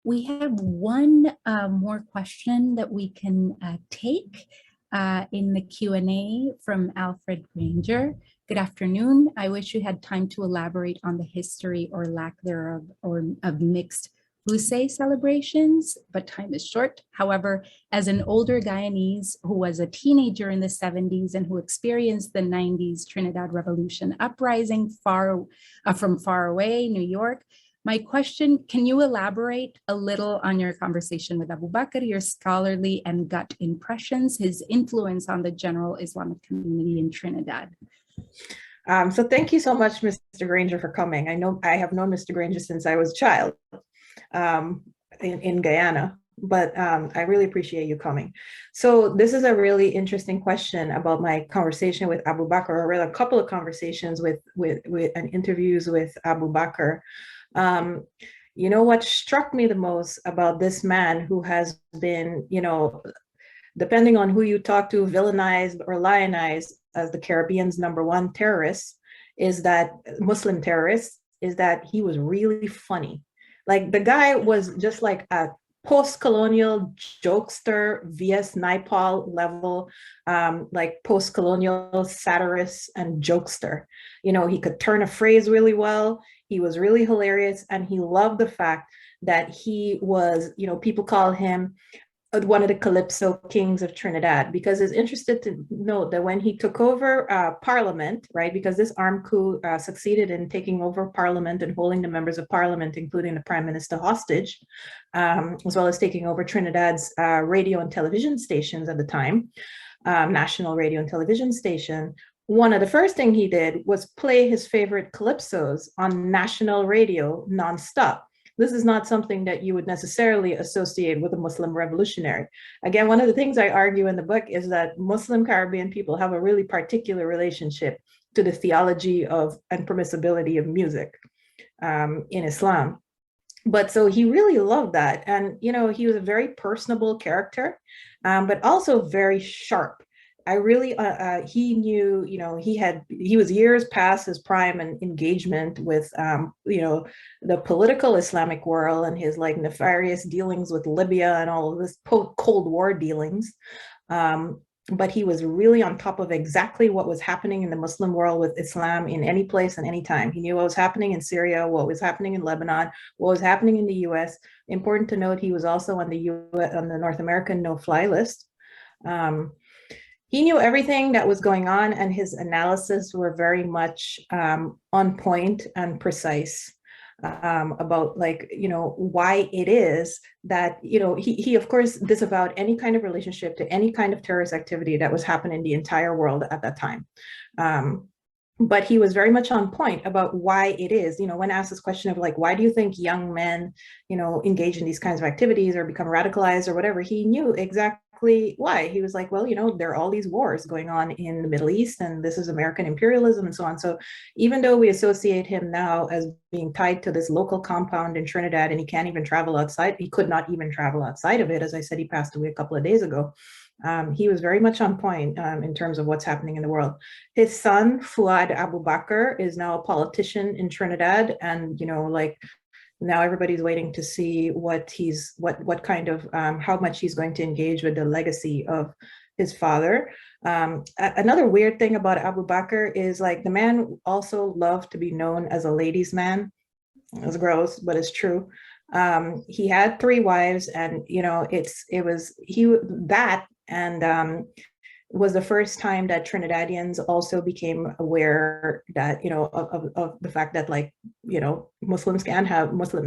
We have one more question that we can take in the Q&A from Alfred Granger. Good afternoon. I wish you had time to elaborate on the history or lack thereof of mixed Hussein celebrations, but time is short. However, as an older Guyanese who was a teenager in the 70s and who experienced the 90s Trinidad Revolution uprising from far away, New York, my question, can you elaborate a little on your conversation with Abu Bakr, your scholarly and gut impressions, his influence on the general Islamic community in Trinidad? So thank you so much, Mr. Granger, for coming. I have known Mr. Granger since I was a child in Guyana, but I really appreciate you coming. So this is a really interesting question about my conversation with Abu Bakr, or rather a couple of conversations with and interviews with Abu Bakr. What struck me the most about this man who has been, depending on who you talk to, villainized or lionized as the Caribbean's #1 terrorist, is that Muslim terrorist, is that he was really funny. Like the guy was just like a post-colonial jokester, V.S. Naipaul level, like post-colonial satirist and jokester. You know, he could turn a phrase really well. He was really hilarious, and he loved the fact that he was, you know, people call him one of the calypso kings of Trinidad, because it's interesting to note that when he took over parliament, right, because this armed coup succeeded in taking over parliament and holding the members of parliament, including the prime minister, hostage, as well as taking over Trinidad's radio and television stations at the time, national radio and television station. One of the first things he did was play his favorite calypsos on national radio nonstop. This is not something that you would necessarily associate with a Muslim revolutionary. Again, one of the things I argue in the book is that Muslim Caribbean people have a really particular relationship to the theology of and permissibility of music in Islam. But so he really loved that. And, you know, he was a very personable character, but also very sharp. I really, he knew, you know, he was years past his prime and engagement with, you know, the political Islamic world and his like nefarious dealings with Libya and all of this Cold War dealings. But he was really on top of exactly what was happening in the Muslim world with Islam in any place and any time. He knew what was happening in Syria, what was happening in Lebanon, what was happening in the US. Important to note, he was also on the North American no-fly list. He knew everything that was going on, and his analysis were very much on point and precise about, like, you know, why it is that, you know, he of course disavowed any kind of relationship to any kind of terrorist activity that was happening in the entire world at that time. But he was very much on point about why it is, you know, when asked this question of like, why do you think young men, you know, engage in these kinds of activities or become radicalized or whatever, he knew exactly why. He was like, well, you know, there are all these wars going on in the Middle East, and this is American imperialism and so on. So even though we associate him now as being tied to this local compound in Trinidad, and he can't even travel outside, he could not even travel outside of it. As I said, he passed away a couple of days ago. He was very much on point in terms of what's happening in the world. His son, Fuad Abu Bakr, is now a politician in Trinidad, and, you know, like, now everybody's waiting to see what kind of, how much he's going to engage with the legacy of his father. Another weird thing about Abu Bakr is, like, the man also loved to be known as a ladies' man. It's gross, but it's true. He had 3 wives, and, you know, it was the first time that Trinidadians also became aware that, you know, of the fact that, like, you know, Muslim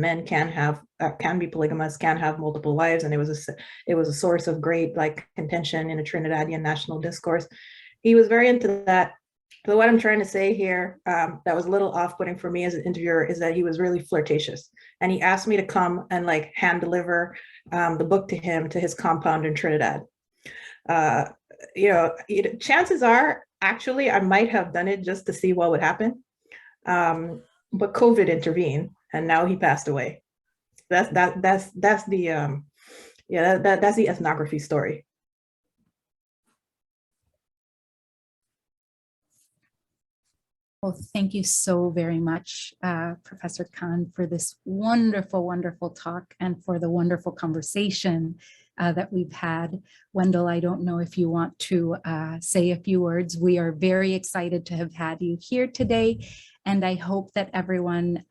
men can be polygamous, can have multiple wives, and it was a source of great, like, contention in a Trinidadian national discourse. He was very into that. So what I'm trying to say here, that was a little off-putting for me as an interviewer, is that he was really flirtatious, and he asked me to come and, like, hand deliver the book to him, to his compound in Trinidad. You know, chances are, actually, I might have done it just to see what would happen, but COVID intervened, and now he passed away. That's the that's the ethnography story. Well, thank you so very much, Professor Khan, for this wonderful, wonderful talk, and for the wonderful conversation that we've had. Wendell, I don't know if you want to say a few words. We are very excited to have had you here today, and I hope that everyone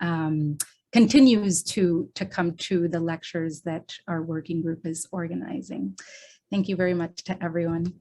continues to come to the lectures that our working group is organizing. Thank you very much to everyone.